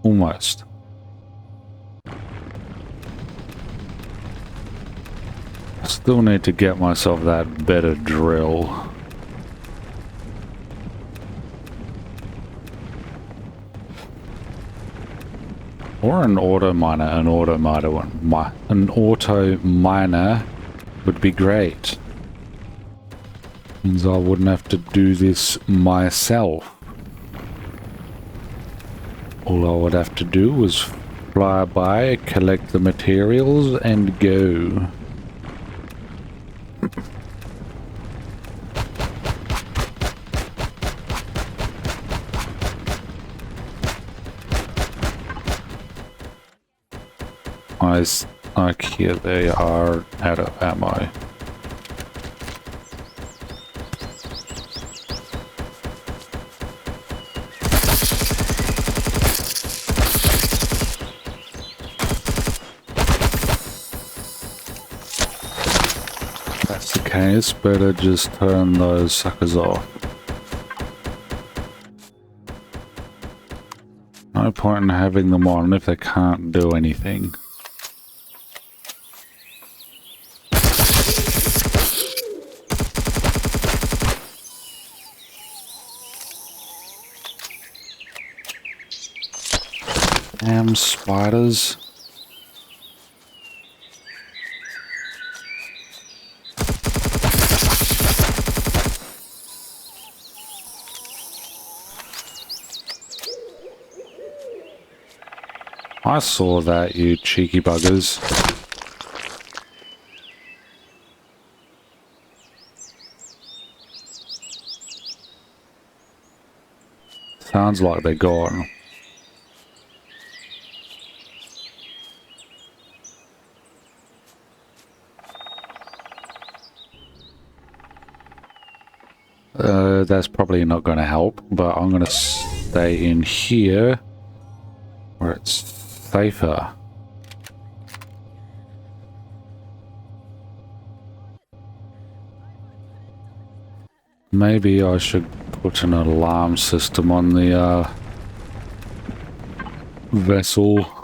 Almost. I still need to get myself that better drill. Or an auto miner, an auto miner would be great. Means I wouldn't have to do this myself. All I would have to do was fly by, collect the materials, and go. I Like here they are out of ammo. If that's the case, better just turn those suckers off. No point in having them on if they can't do anything. Damn spiders. I saw that, you cheeky buggers. Sounds like they're gone. That's probably not going to help, but I'm going to stay in here where it's safer. Maybe I should put an alarm system on the vessel.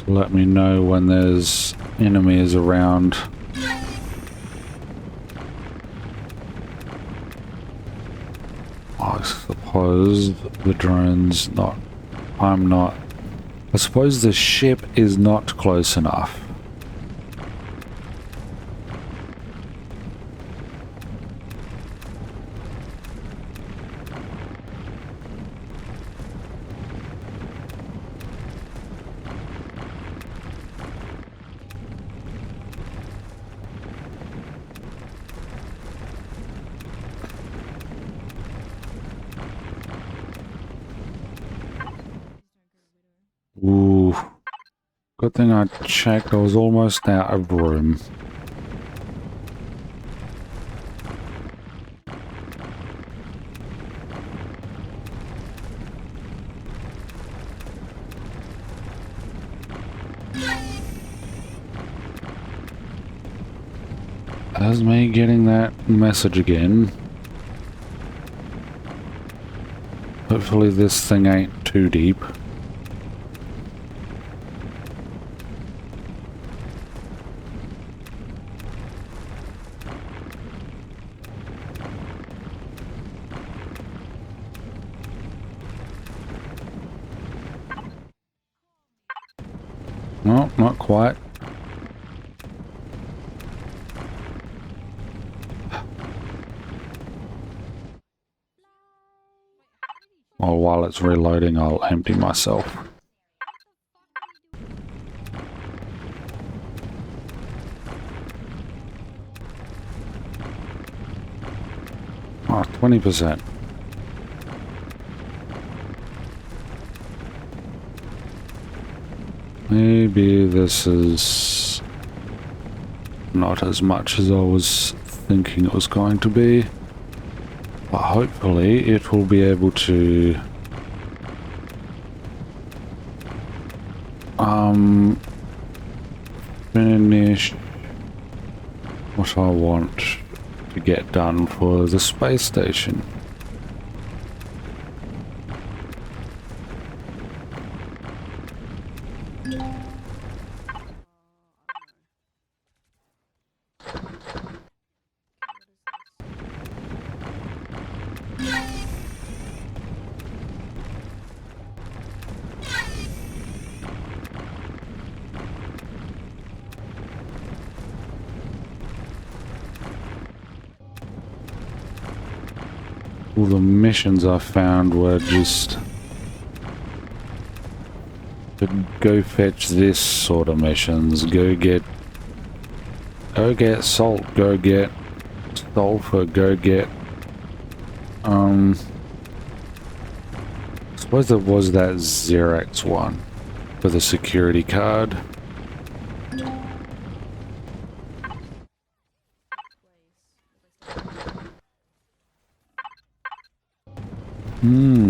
Let me know when there's enemies around. I suppose the drone's not... I'm not... I suppose the ship is not close enough. Ooh. Good thing I checked, I was almost out of room. That's me getting that message again. Hopefully this thing ain't too deep. No, not quite. Well, while it's reloading, I'll empty myself. Oh, 20%. Maybe this is not as much as I was thinking it was going to be. But hopefully it will be able to finish what I want to get done for the space station. All the missions I found were just to go fetch this sort of missions. Go get salt, go get sulfur, go get I suppose there was that zirax one for the security card.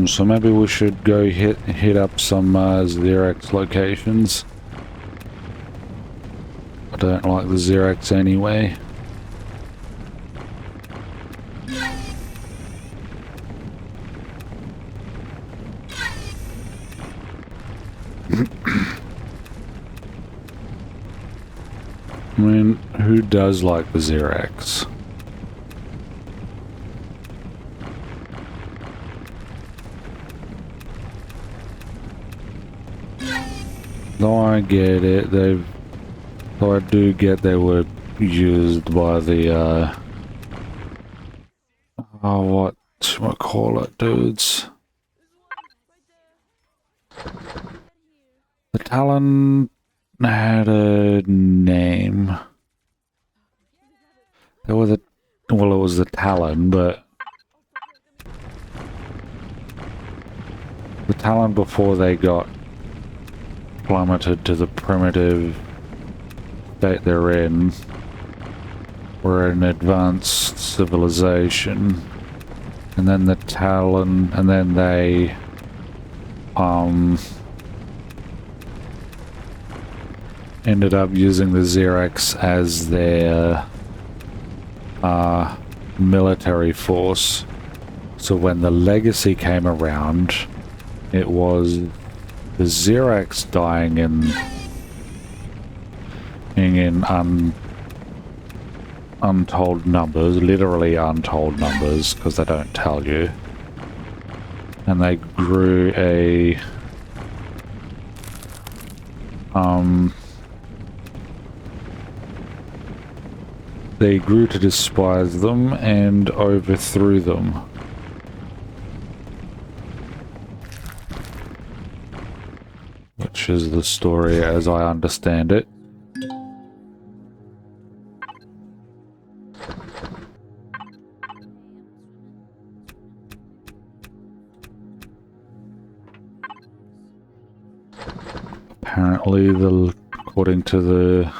So maybe we should go hit up some zirax locations. I don't like the zirax anyway. I mean, who does like the zirax? Though I get it, though I do get they were used by the, whatchamacallit dudes? The Talon had a name. It was it was the Talon, but the Talon before they got plummeted to the primitive state they're in were an advanced civilization, and then the Talon, and then they ended up using the zirax as their military force. So when the legacy came around, it was the zirax dying in untold numbers, literally untold numbers, because they don't tell you. And they grew a they grew to despise them and overthrew them. Which is the story as I understand it. Apparently, according to the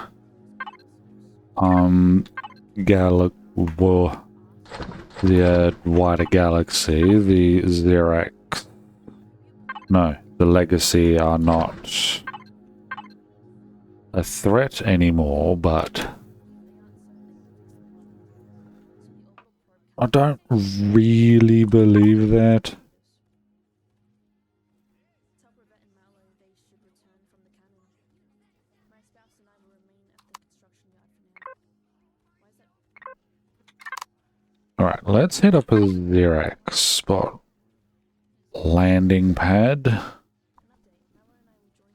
wider galaxy, the zirax, no, the legacy are not a threat anymore, but I don't really believe that. Alright, let's hit up a zirax spot. Landing pad.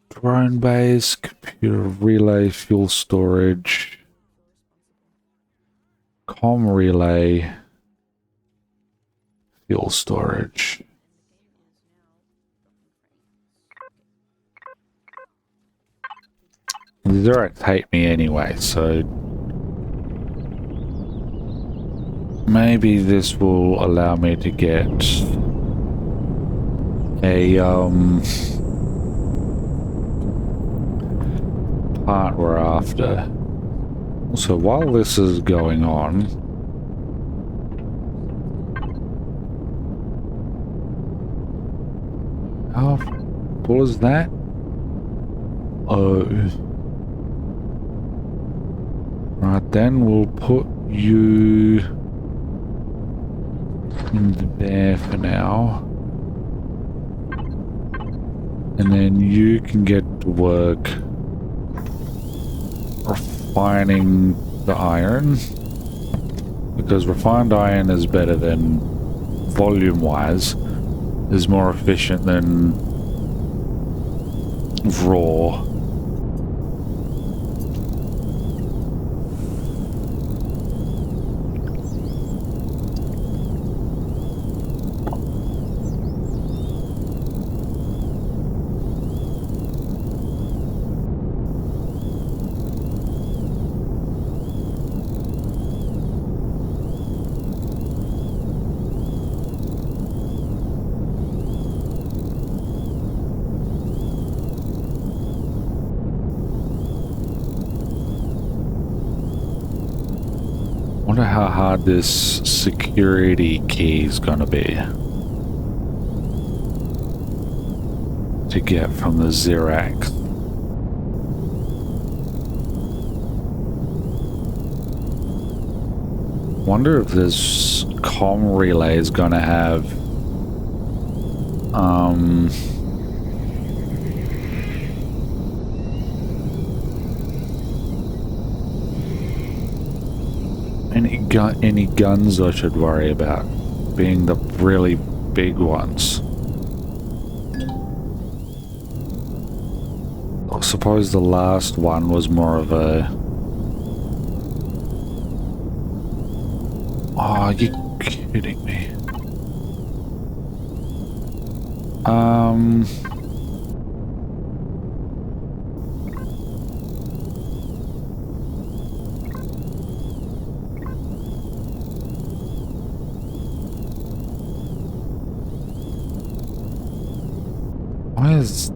Drone base, computer relay, fuel storage. Com relay. Fuel storage. The zirax hate me anyway, so maybe this will allow me to get a part we're after. So while this is going on, how full is that? Oh. Right, then we'll put you in there for now. And then you can get to work refining the iron. Because refined iron is better than, volume-wise, is more efficient than raw. hard this security key is gonna be to get from the zirax. Wonder if this comm relay is gonna have any guns I should worry about, being the really big ones. I suppose the last one was more of a... Oh, are you kidding me? Why is...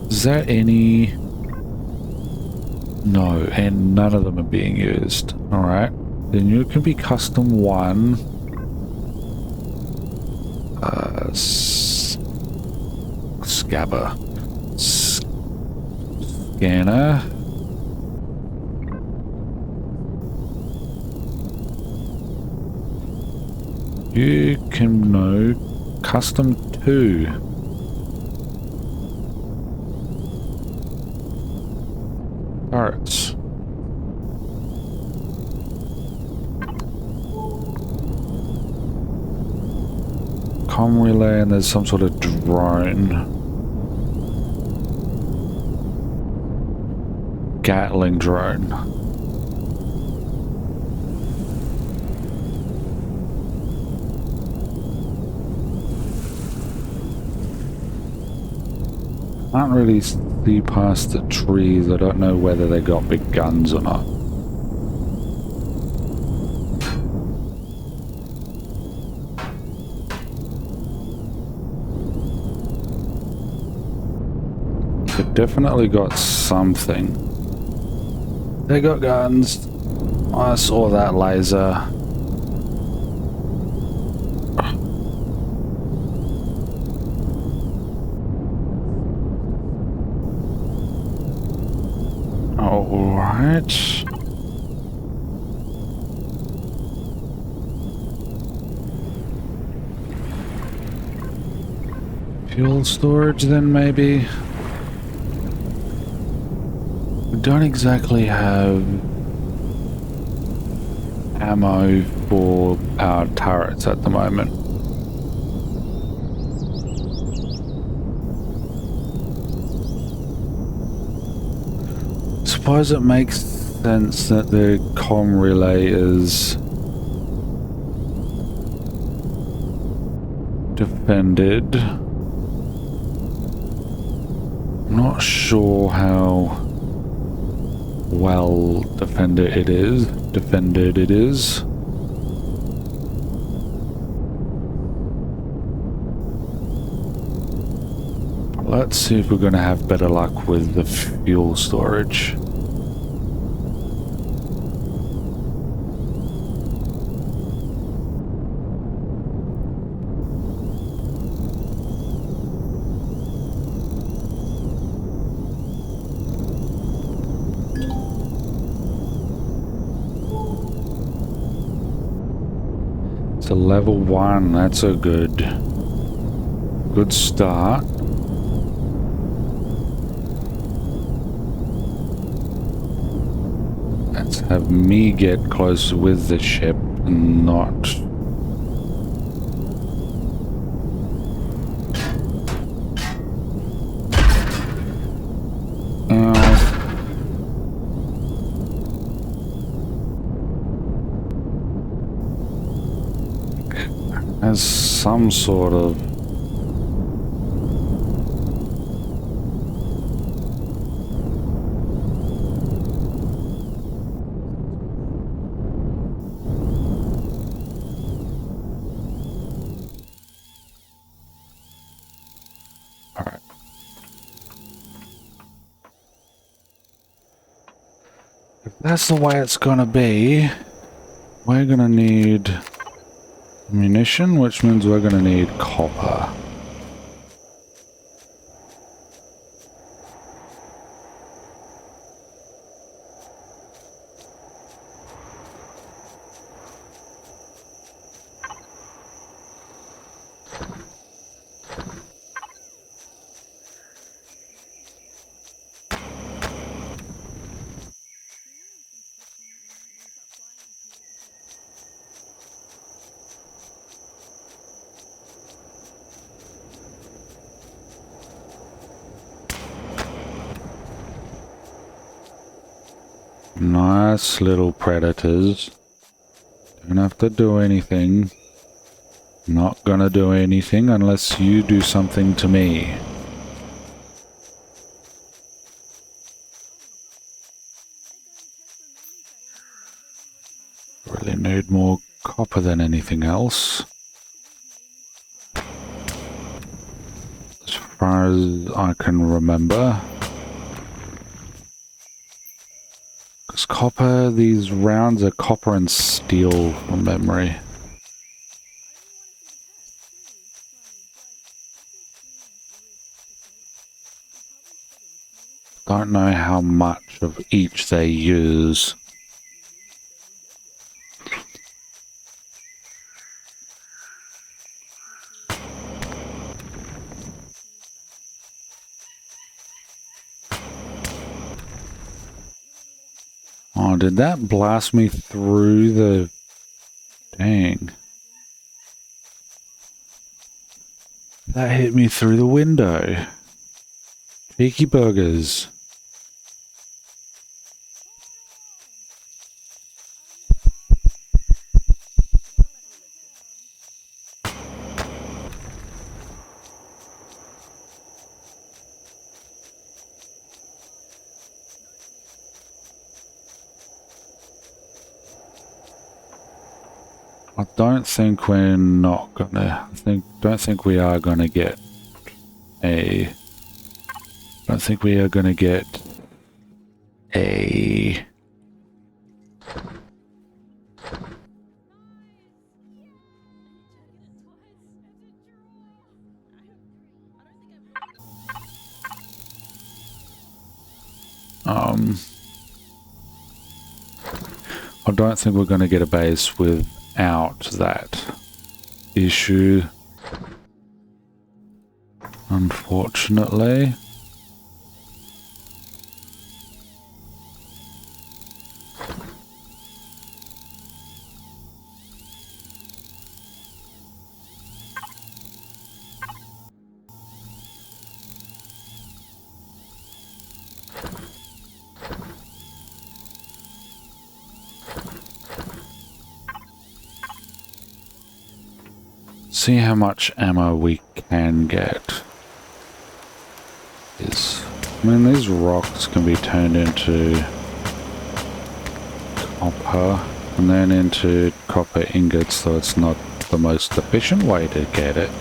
Is there any... No, and none of them are being used. Alright. Then you can be custom one. Scabber. Scanner. You can know custom 2. Turrets. Comm relay, and there's some sort of drone. Gatling drone. Can't really see past the trees. I don't know whether they got big guns or not. They definitely got something. They got guns. I saw that laser. Alright. Fuel storage then, maybe? We don't exactly have ammo for our turrets at the moment. Suppose it makes sense that the comm relay is defended. I'm not sure how well defended it is. Let's see if we're going to have better luck with the fuel storage. It's a level 1, that's a good start. Let's have me get close with the ship and not... Has some sort of... Alright. If that's the way it's gonna be, we're gonna need ammunition, which means we're gonna need copper. Nice little predators. Don't have to do anything. Not gonna do anything unless you do something to me. Really need more copper than anything else. As far as I can remember. Because copper, these rounds are copper and steel from memory. Don't know how much of each they use. Oh, did that blast me through the... Dang. That hit me through the window. Cheeky burgers. I don't think we're not gonna... don't think we are gonna get a... don't think we are gonna get a... I don't think we're gonna get a base without that issue. Unfortunately. See how much ammo we can get. I mean, these rocks can be turned into copper and then into copper ingots, so it's not the most efficient way to get it.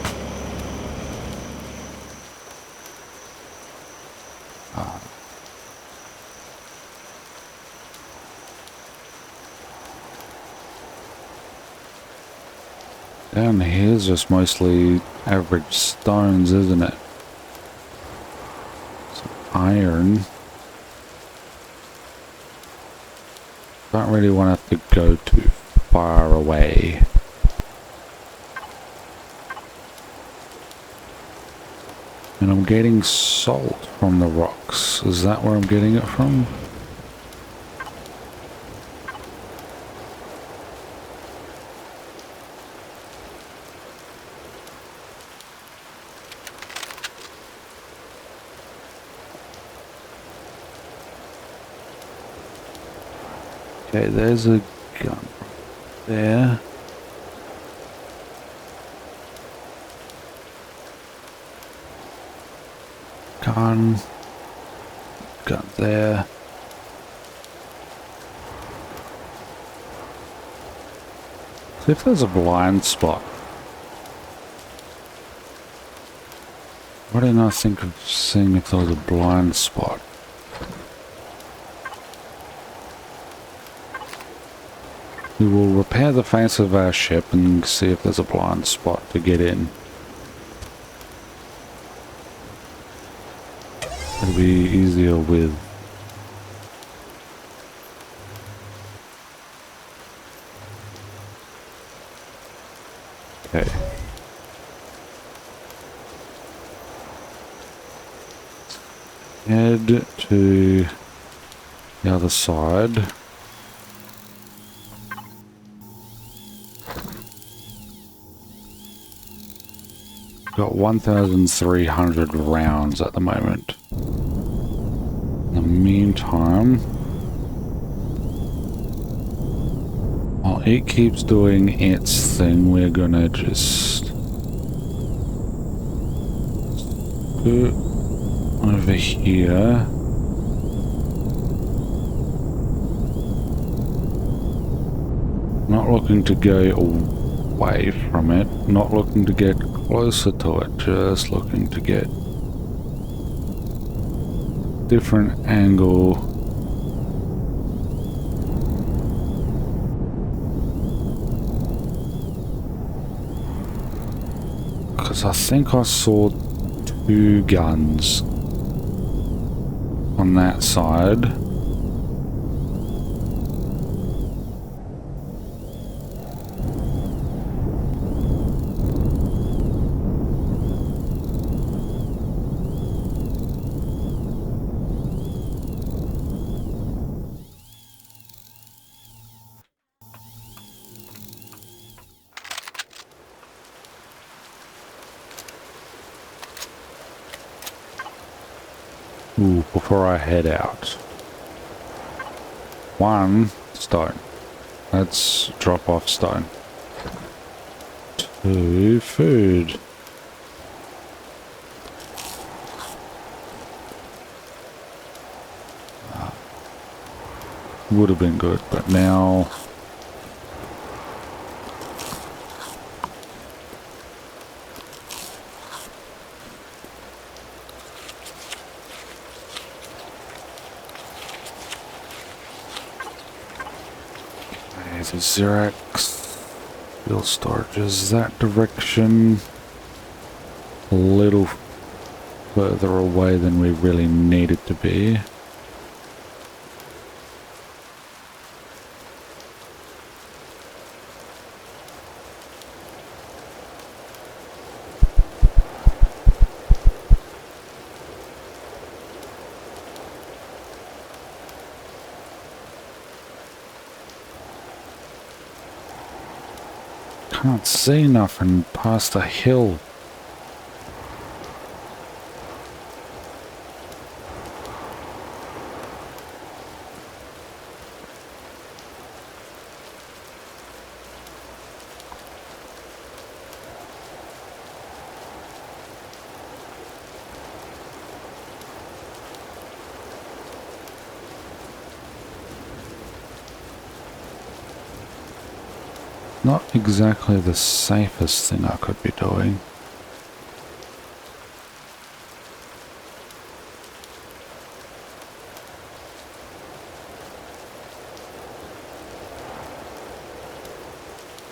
Down here's just mostly average stones, isn't it? Some iron. Don't really want to have to go too far away. And I'm getting salt from the rocks. Is that where I'm getting it from? Okay, there's a gun there. Gun there. See if there's a blind spot. Why didn't I think of seeing if there was a blind spot? We will repair the face of our ship and see if there's a blind spot to get in. It'll be easier with. Okay. Head to the other side. Got 1,300 rounds at the moment. In the meantime, while it keeps doing its thing, we're gonna just go over here. Not looking to go away from it, not looking to get closer to it, just looking to get different angle. Because I think I saw 2 guns on that side. Ooh, before I head out. 1 stone. Let's drop off stone. 2 food. Would have been good, but now there's a zirax. Fuel storage is that direction. A little further away than we really need it to be. Can't see nothing past a hill. Not exactly the safest thing I could be doing.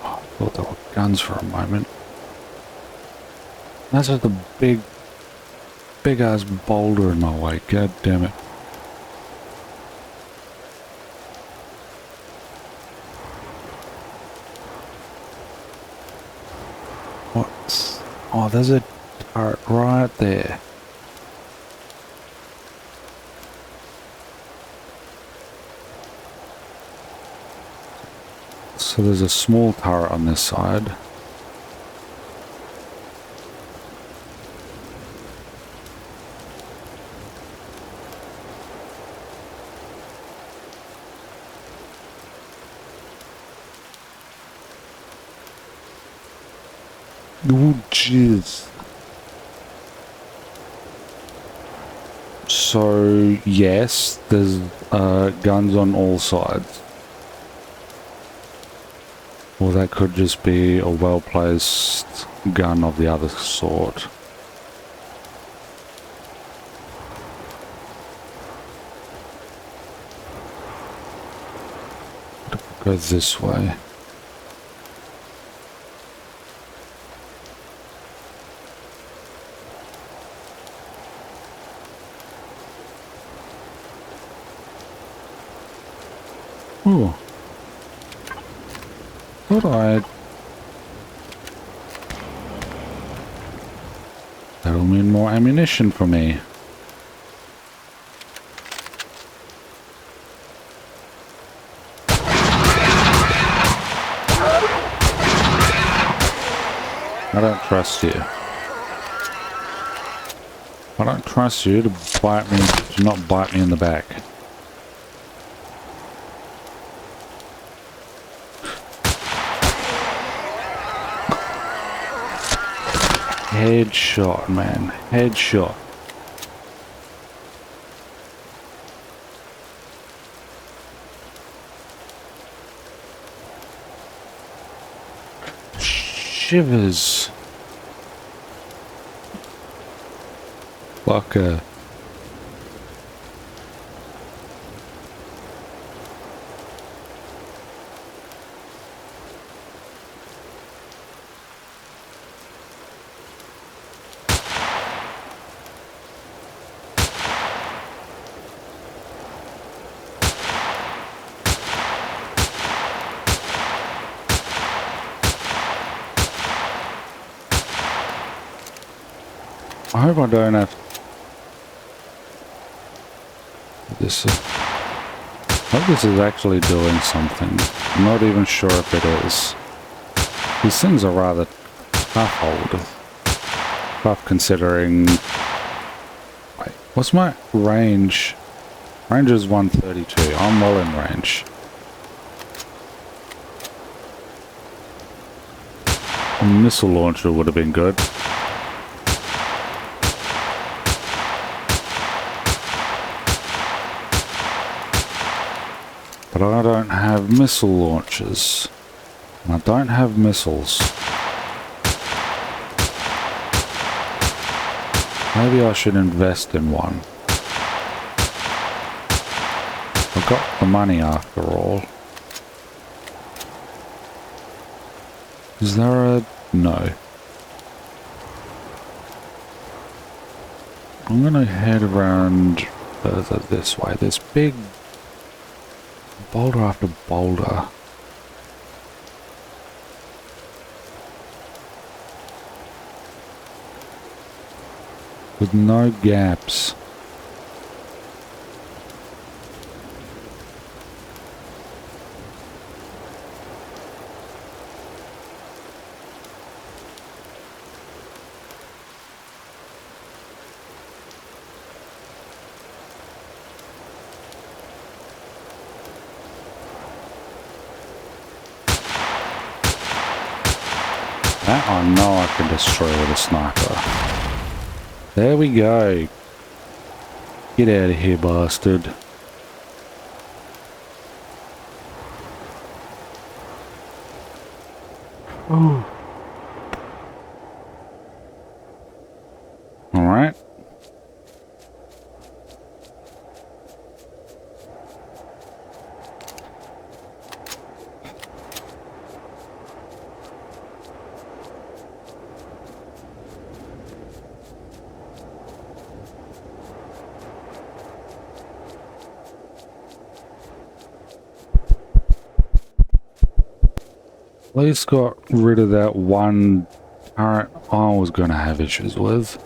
Oh, I thought there were guns for a moment. That's just a big ass boulder in my way, god damn it. What? Oh, there's a turret right there. So there's a small turret on this side. Oh, jeez. So, yes, there's guns on all sides. Or that could just be a well-placed gun of the other sort. Go this way. Oh. Thought that'll mean more ammunition for me. I don't trust you. I don't trust you to bite me, to not bite me in the back. Headshot, man. Headshot. Shivers. Fucker. I hope I don't have this. I hope this is actually doing something. I'm not even sure if it is. These things are rather tough hold. Tough considering. Wait, what's my range? Range is 132. I'm well in range. A missile launcher would have been good. But I don't have missile launchers. And I don't have missiles. Maybe I should invest in one. I've got the money after all. Is there a... no. I'm gonna head around further this way. There's big... boulder after boulder. With no gaps. That I know I can destroy with a sniper. There we go. Get out of here, bastard. Oh. Alright. At least got rid of that one turret I was going to have issues with.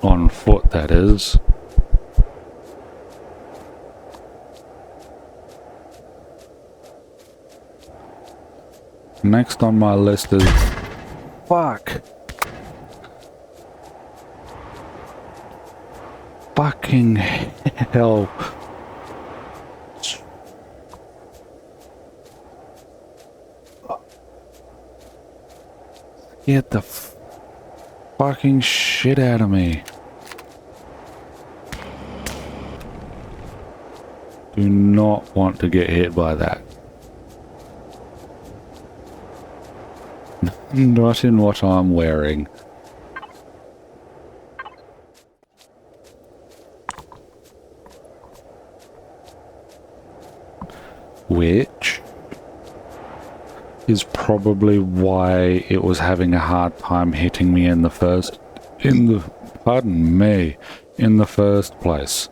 On foot, that is. Next on my list is... fuck! Fucking hell. Get the fucking shit out of me. Do not want to get hit by that. Not in what I'm wearing. which is probably why it was having a hard time hitting me in the first place.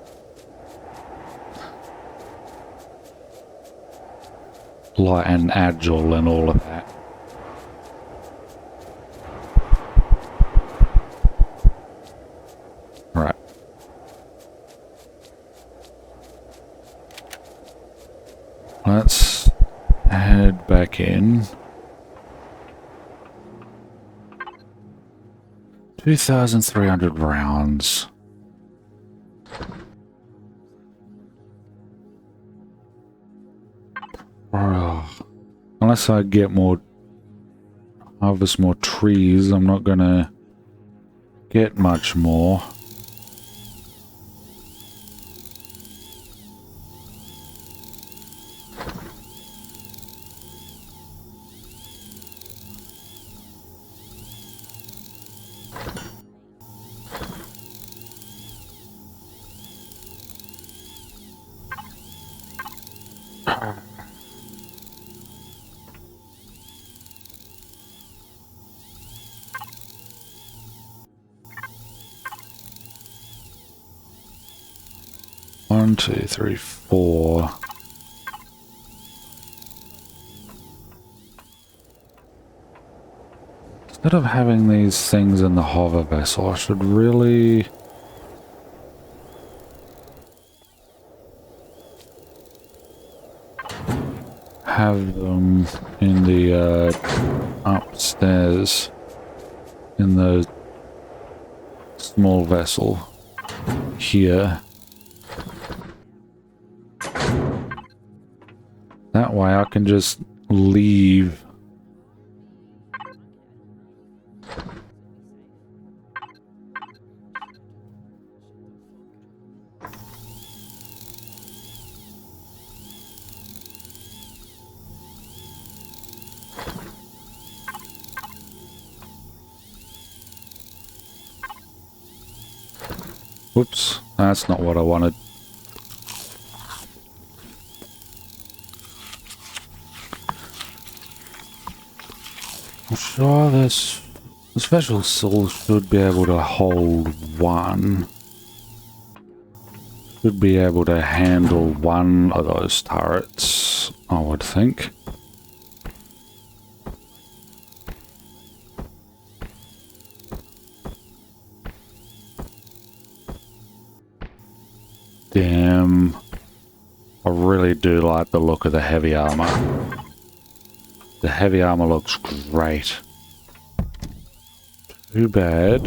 Light and agile and all of that. Right. Let's head back in. 2,300 rounds. Unless I get harvest more trees, I'm not gonna get much more. One, two, three, four. Instead of having these things in the hover vessel, I should really have them in the upstairs in the small vessel here. That way I can just leave. Whoops, that's not what I wanted. I'm sure this vessel should be able to hold one. Should be able to handle one of those turrets, I would think. Damn. I really do like the look of the heavy armor. The heavy armor looks great. Too bad.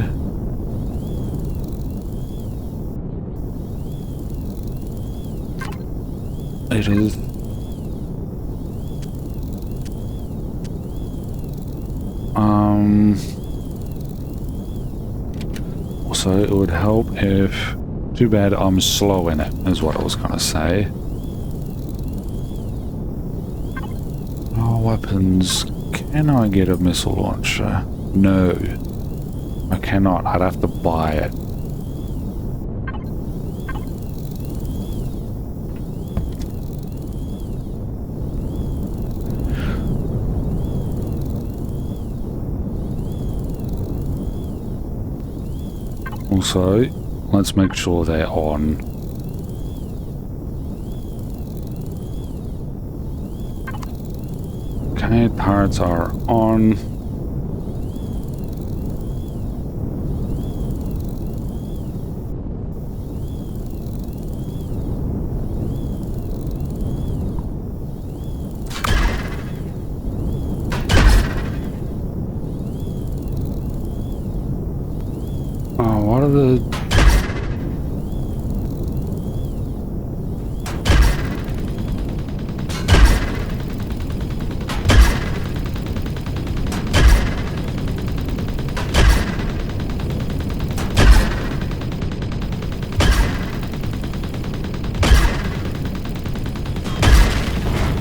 It is. Also, it would help if... Too bad I'm slow in it, is what I was gonna say. Oh, weapons. Can I get a missile launcher? No. I cannot. I'd have to buy it. Also, let's make sure they're on. Okay, turrets are on. Oh, what are the...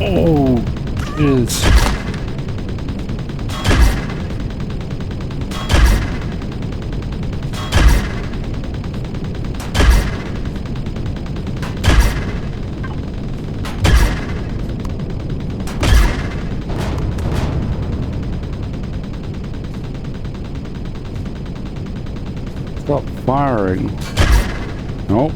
Oh, jeez. firing. Nope.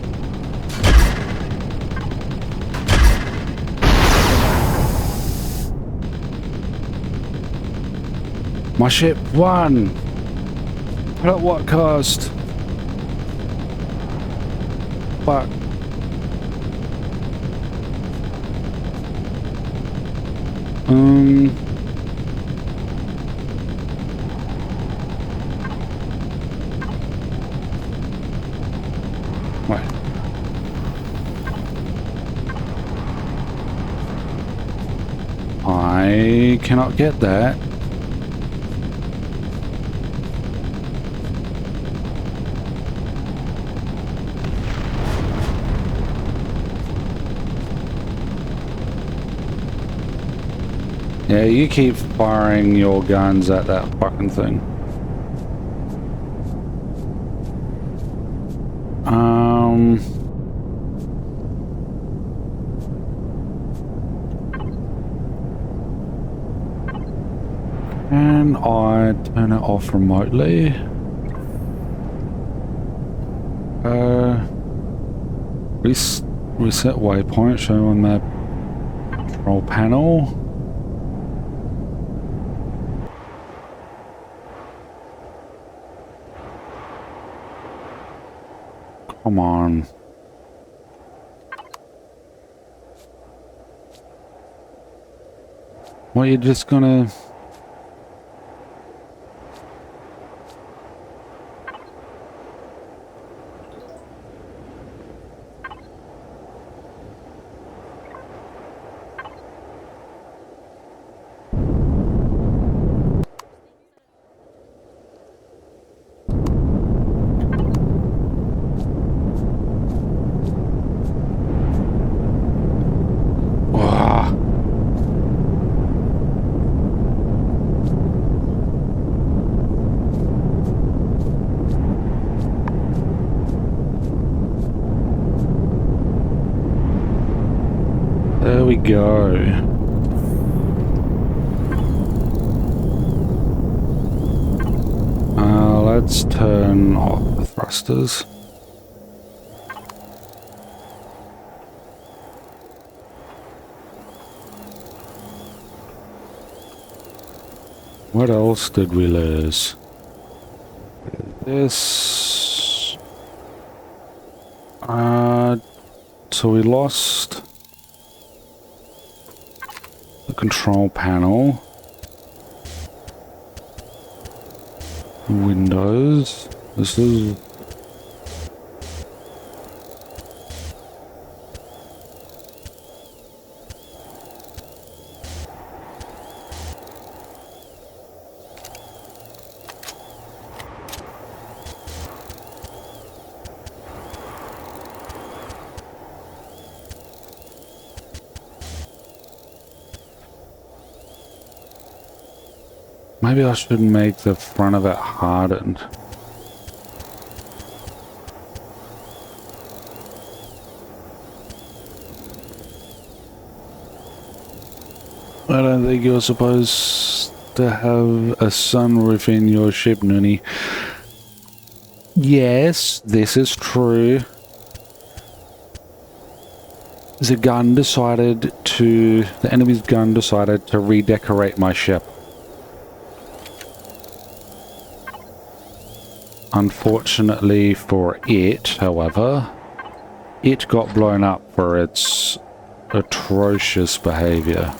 My ship won! At what cost? Fuck. Wait. I cannot get that. Yeah, you keep firing your guns at that fucking thing. Can I turn it off remotely? Reset waypoint, show on the control panel. Come on. Well, you're just gonna... There we go. Let's turn off the thrusters. What else did we lose? This... so we lost the control panel. Windows. This is... Maybe I should make the front of it hardened. I don't think you're supposed to have a sunroof in your ship, Noonie. Yes, this is true. The enemy's gun decided to redecorate my ship. Unfortunately for it, however, it got blown up for its atrocious behavior.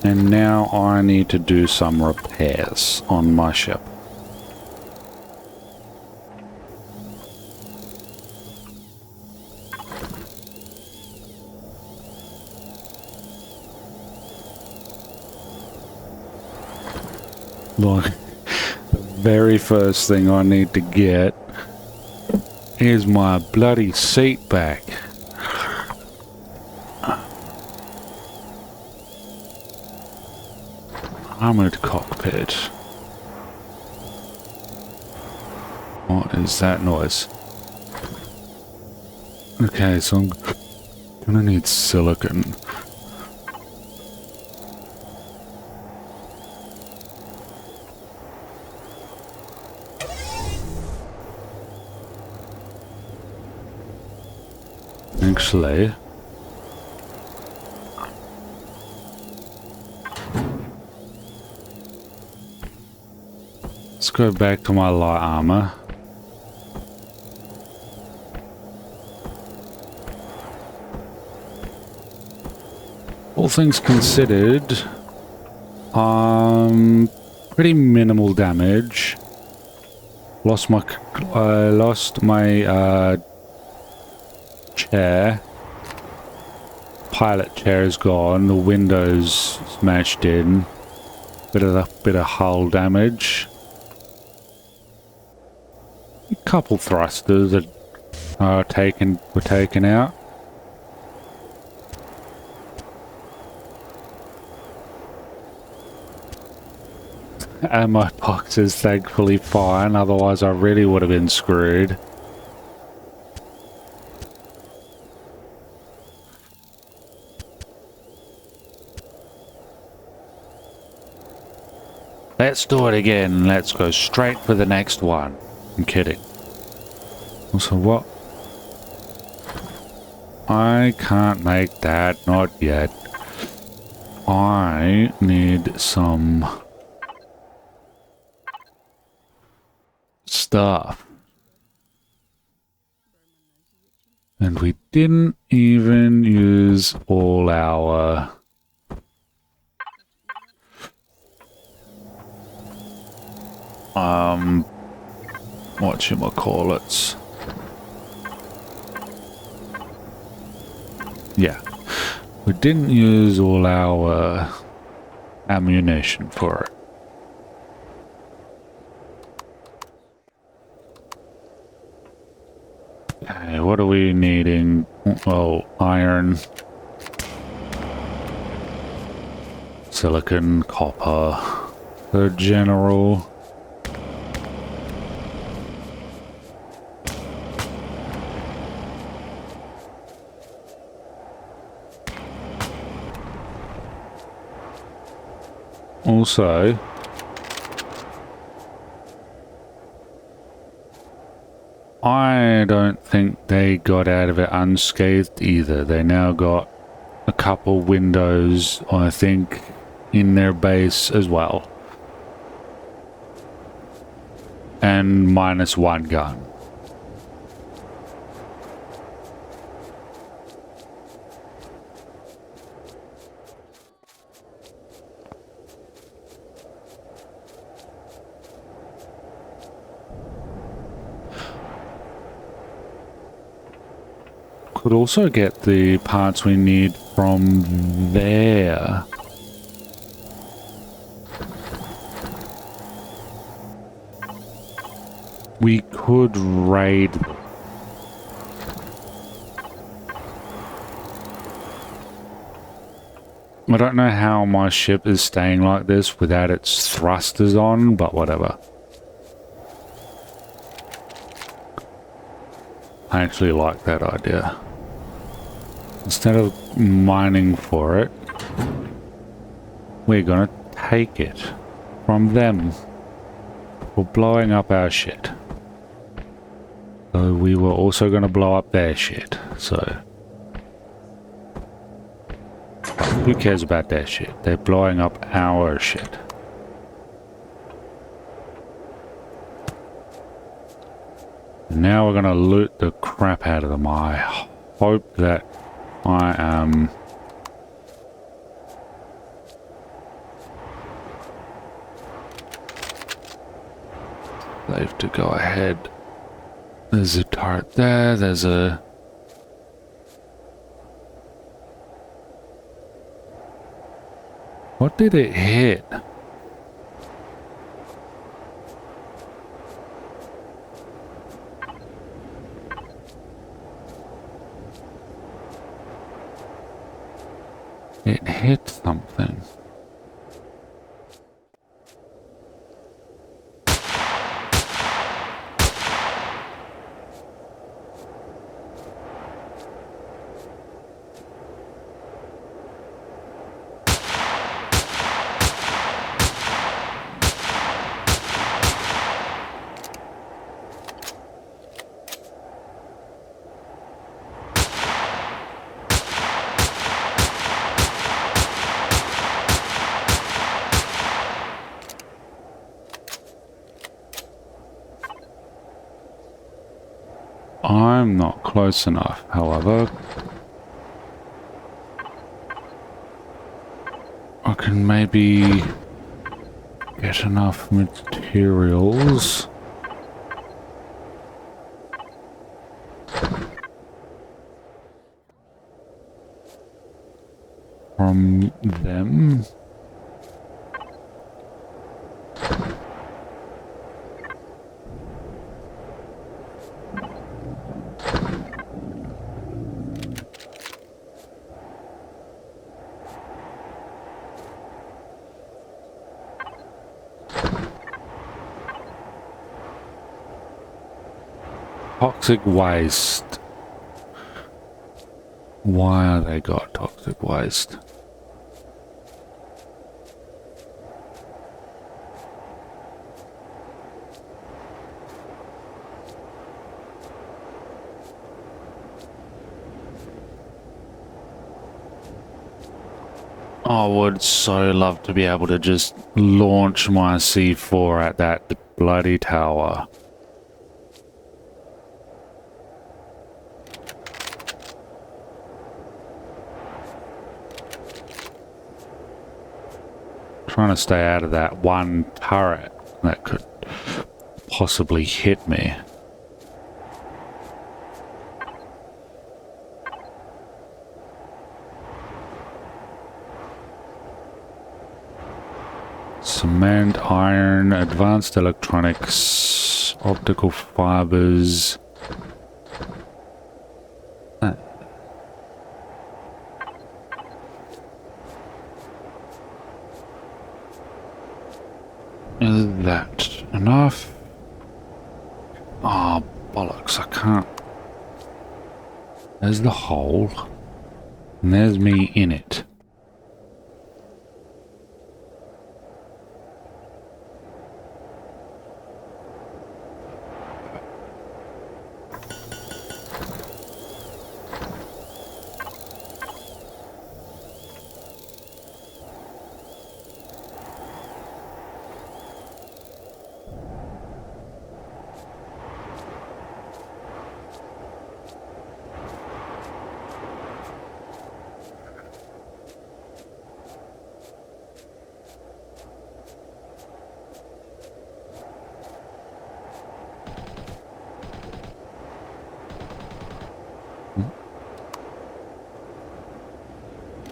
And now I need to do some repairs on my ship. Look, the very first thing I need to get is my bloody seat back. Armored cockpit. What is that noise? Okay, so I'm gonna need silicon. Actually, let's go back to my light armor. All things considered, pretty minimal damage. I lost my chair. Pilot chair is gone. The windows smashed in. Bit of hull damage. A couple thrusters that were taken out. Ammo box is thankfully fine, otherwise I really would have been screwed. Let's do it again. Let's go straight for the next one. I'm kidding. Also, what? I can't make that, not yet. I need some stuff. And we didn't even use all our whatchamacallits. Yeah. We didn't use all our ammunition for it. Okay, what are we needing? Oh, iron, silicon, copper, the general. Also, I don't think they got out of it unscathed either. They now got a couple windows, I think, in their base as well. And -1 gun. Could also get the parts we need from there. We could raid them. I don't know how my ship is staying like this without its thrusters on, but whatever. I actually like that idea. Instead of mining for it, we're gonna take it from them for blowing up our shit. So we were also gonna blow up their shit, so... who cares about their shit? They're blowing up our shit. Now we're gonna loot the crap out of them. I hope that I am safe to go ahead. There's a turret there, there's a... what did it hit? It hit something. I'm not close enough, however. I can maybe get enough materials from them. Toxic waste. Why are they got toxic waste? I would so love to be able to just launch my C4 at that bloody tower. Trying to stay out of that one turret that could possibly hit me. Cement, iron, advanced electronics, optical fibers. Is that enough? Oh, bollocks, I can't. There's the hole. And there's me in it.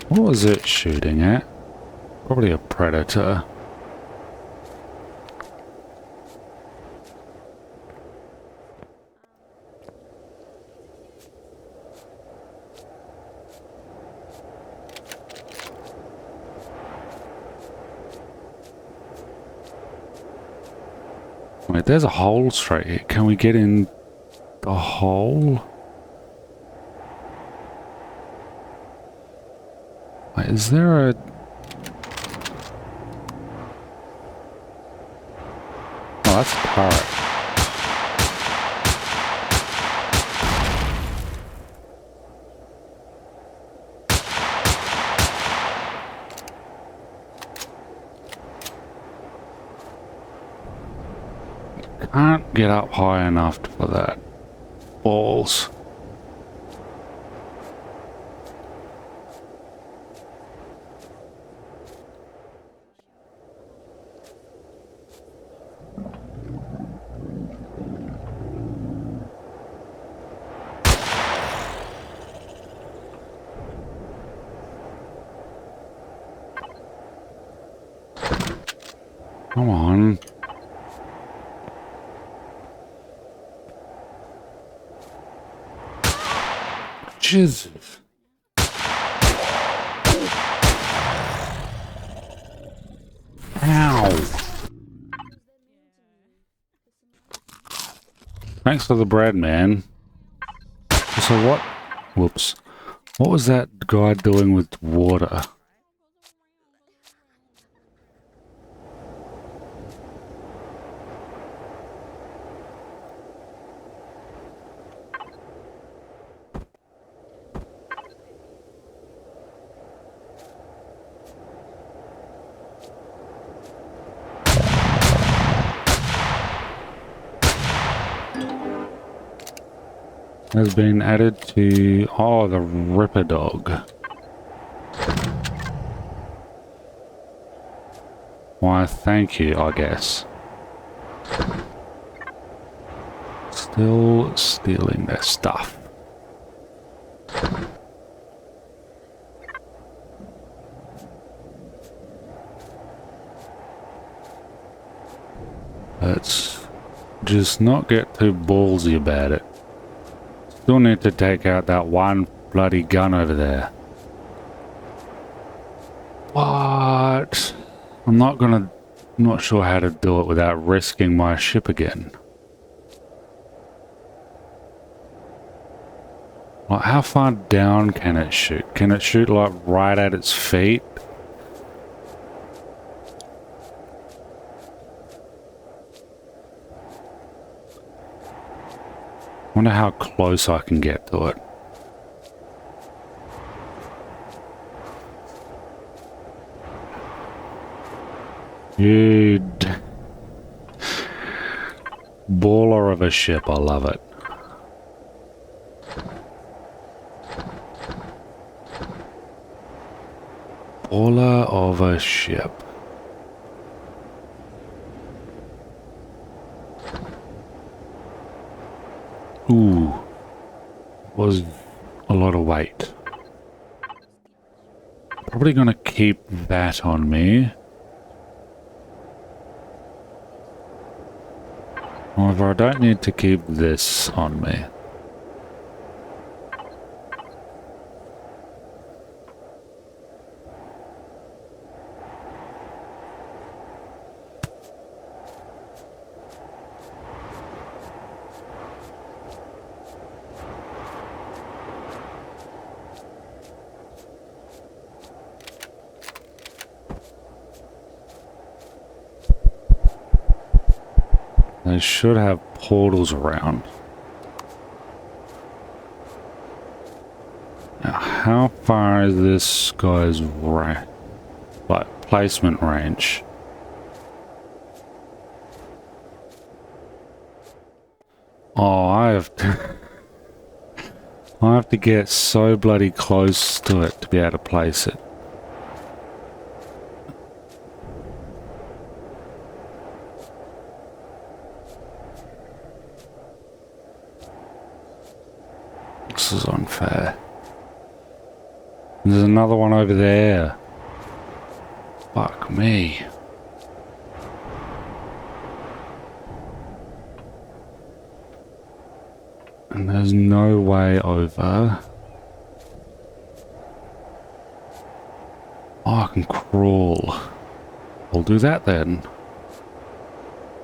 What was it shooting at? Probably a predator. Wait, there's a hole straight here. Can we get in the hole? Wait, is there a... Oh, that's a turret. Can't get up high enough for that. Balls. Come on. Jesus. Ow. Thanks for the bread, man. So what? Whoops. What was that guy doing with water? has been added to... Oh, the Ripper Dog. Why, thank you, I guess. Still stealing their stuff. Let's just not get too ballsy about it. Still need to take out that one bloody gun over there. What? I'm not sure how to do it without risking my ship again. Like, how far down can it shoot? Can it shoot like right at its feet? Wonder how close I can get to it. Dude. Baller of a ship, I love it. Baller of a ship. Ooh. Was a lot of weight. Probably gonna keep that on me. However, I don't need to keep this on me. They should have portals around. Now, how far is this guy's placement range? Oh, I have to get so bloody close to it to be able to place it. This is unfair. There's another one over there. Fuck me. And there's no way over. Oh, I can crawl. I'll do that then.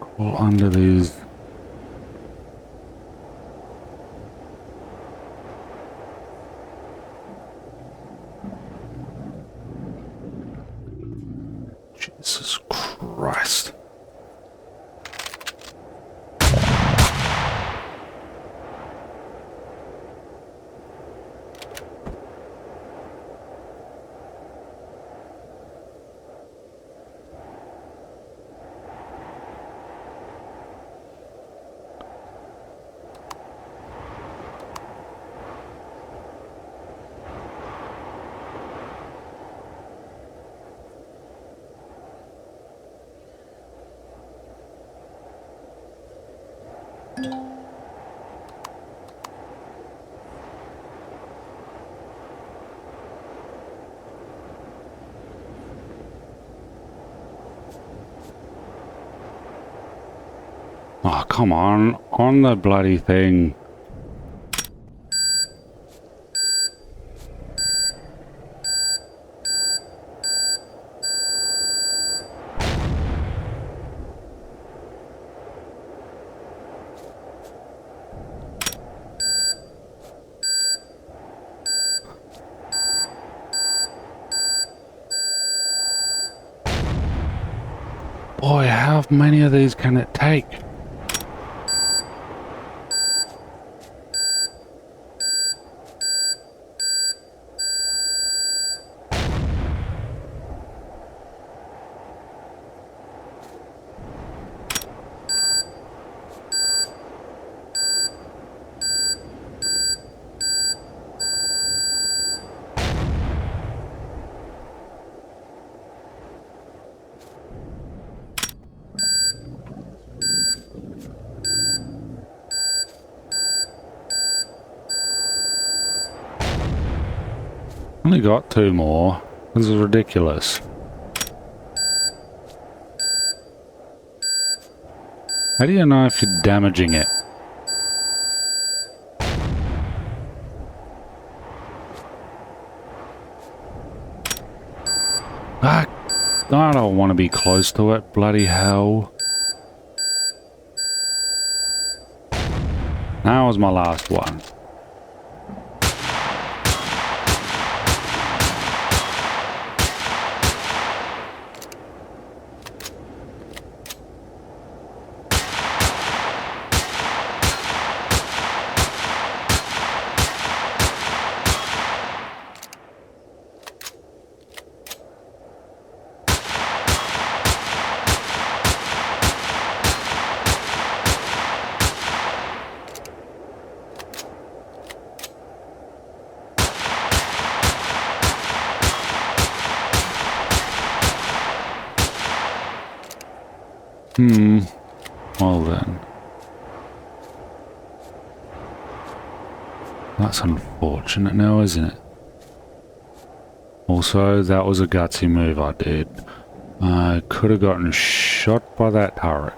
Crawl under these. Jesus Christ. Oh, come on the bloody thing. Boy, how many of these can it take? Only got 2 more. This is ridiculous. How do you know if you're damaging it? Ah, I don't want to be close to it, bloody hell. That was my last one. Well then. That's unfortunate now, isn't it? Also, that was a gutsy move I did. I could have gotten shot by that turret.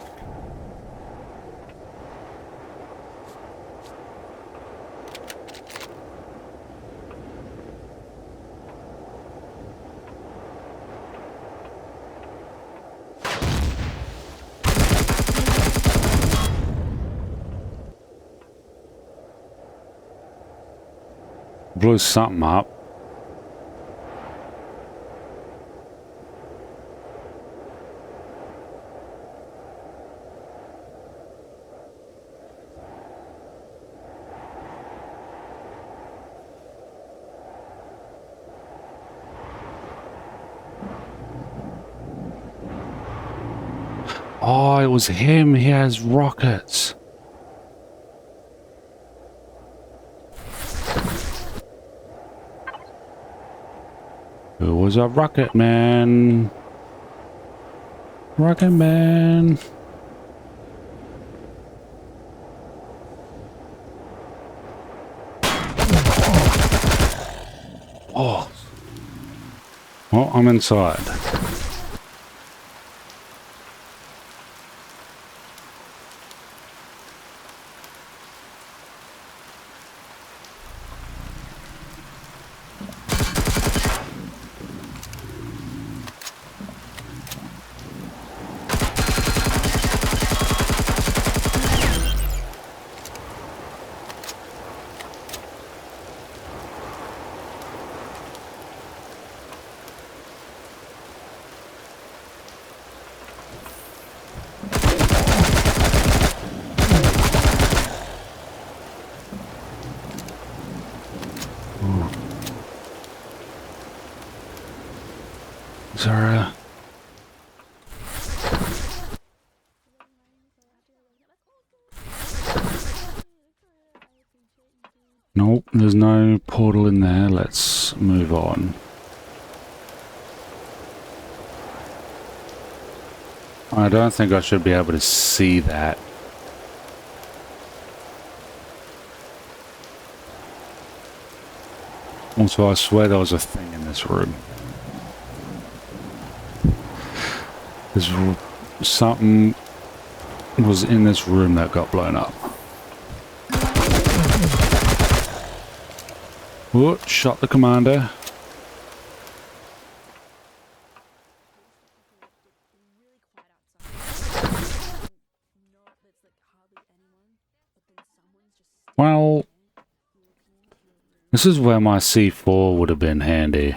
Blew something up. Oh, it was him. He has rockets. It was a rocket man. Rocket man. Oh. Well, I'm inside. Zara. Nope, there's no portal in there. Let's move on. I don't think I should be able to see that. Also, I swear there was a thing in this room. Something was in this room that got blown up. Whoa, shot the commander. Well, this is where my C4 would have been handy.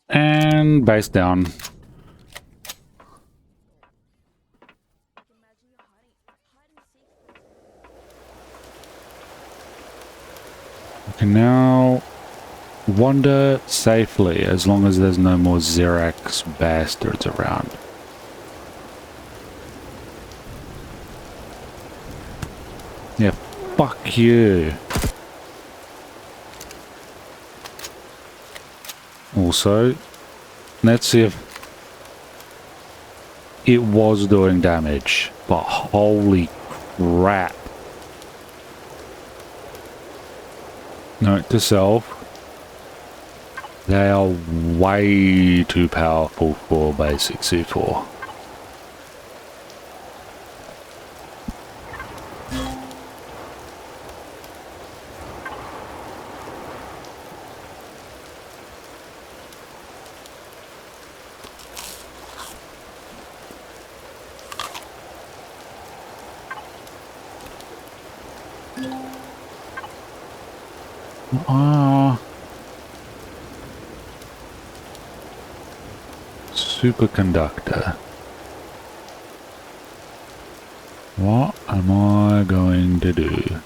And base down. Okay, now wander safely as long as there's no more zirax bastards around. Yeah, fuck you. Also, let's see if it was doing damage, but holy crap. Note to self, they are way too powerful for basic C4. Superconductor. What am I going to do?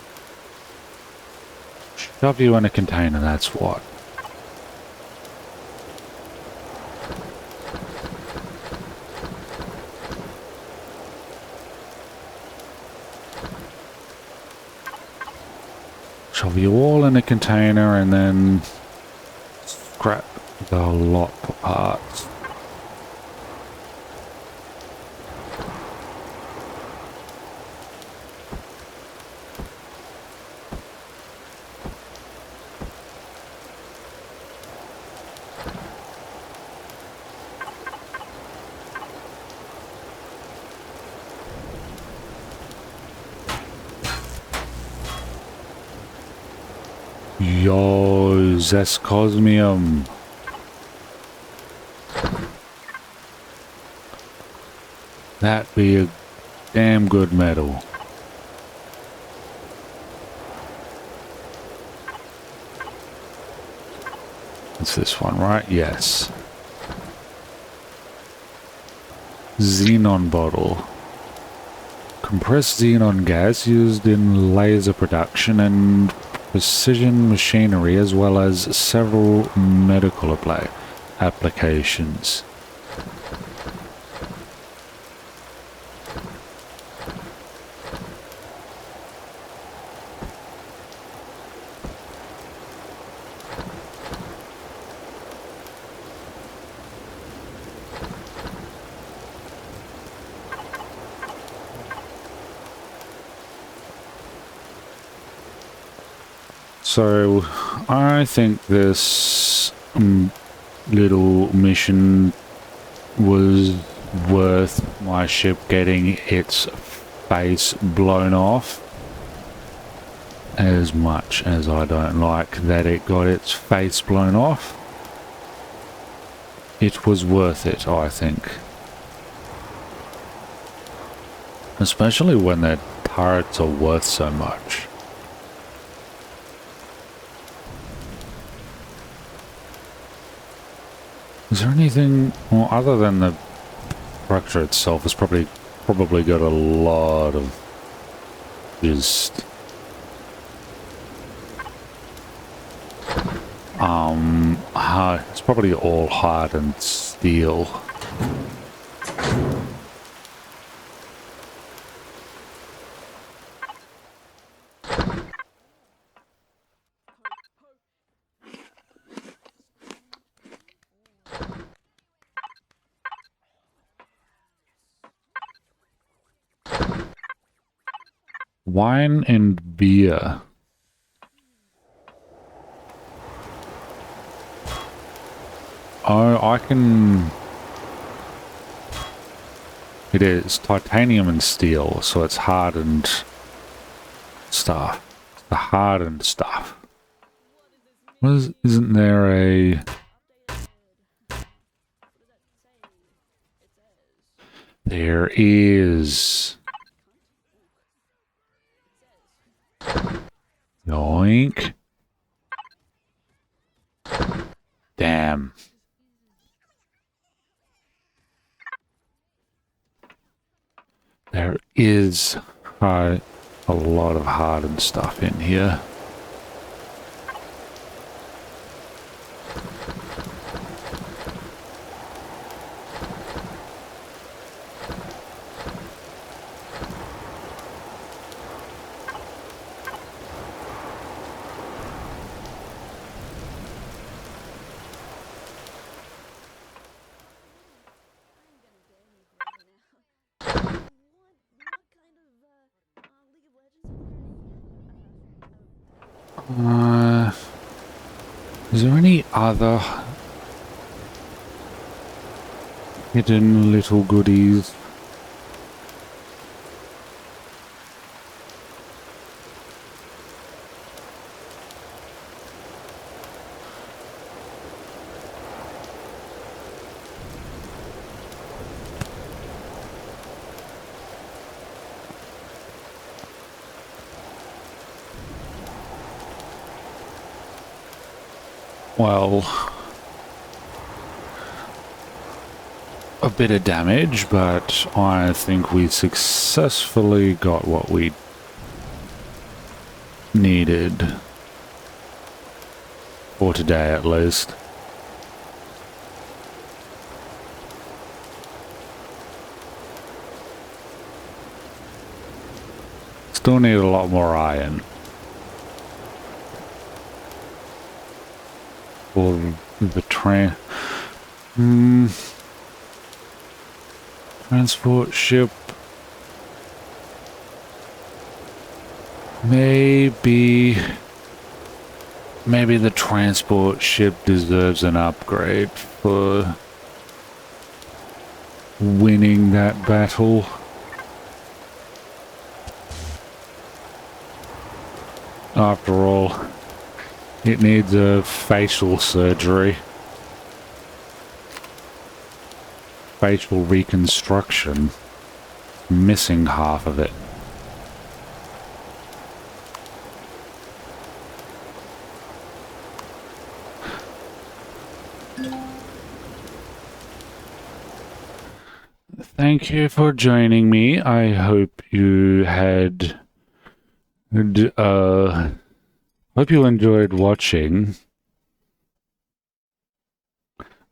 Shove you in a container, that's what. Shove you all in a container and then scrap the lot for parts. Yo, Zescosmium. That'd be a damn good metal. It's this one, right? Yes. Xenon bottle. Compressed xenon gas used in laser production and precision machinery, as well as several medical applications. So, I think this little mission was worth my ship getting its face blown off. As much as I don't like that it got its face blown off, it was worth it, I think. Especially when their turrets are worth so much. Is there anything, well, other than the structure itself, it's probably got a lot of just it's probably all hardened steel. Wine and beer. Oh, I can... It is titanium and steel, so it's hardened stuff. It's the hardened stuff. Isn't there a... There is... Yoink. Damn. There is a lot of hardened stuff in here. Is there any other hidden little goodies? Well, a bit of damage, but I think we successfully got what we needed. For today, at least. Still need a lot more iron. For the transport ship. Maybe the transport ship deserves an upgrade for winning that battle. After all, it needs a facial surgery. Facial reconstruction. Missing half of it. Thank you for joining me. I hope you had... hope you enjoyed watching.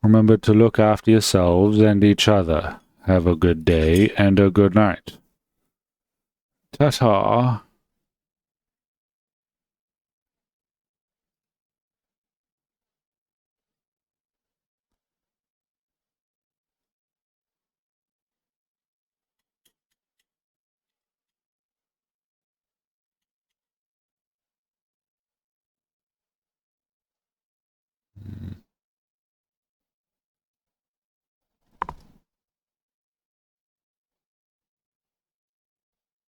Remember to look after yourselves and each other. Have a good day and a good night. Ta-ta.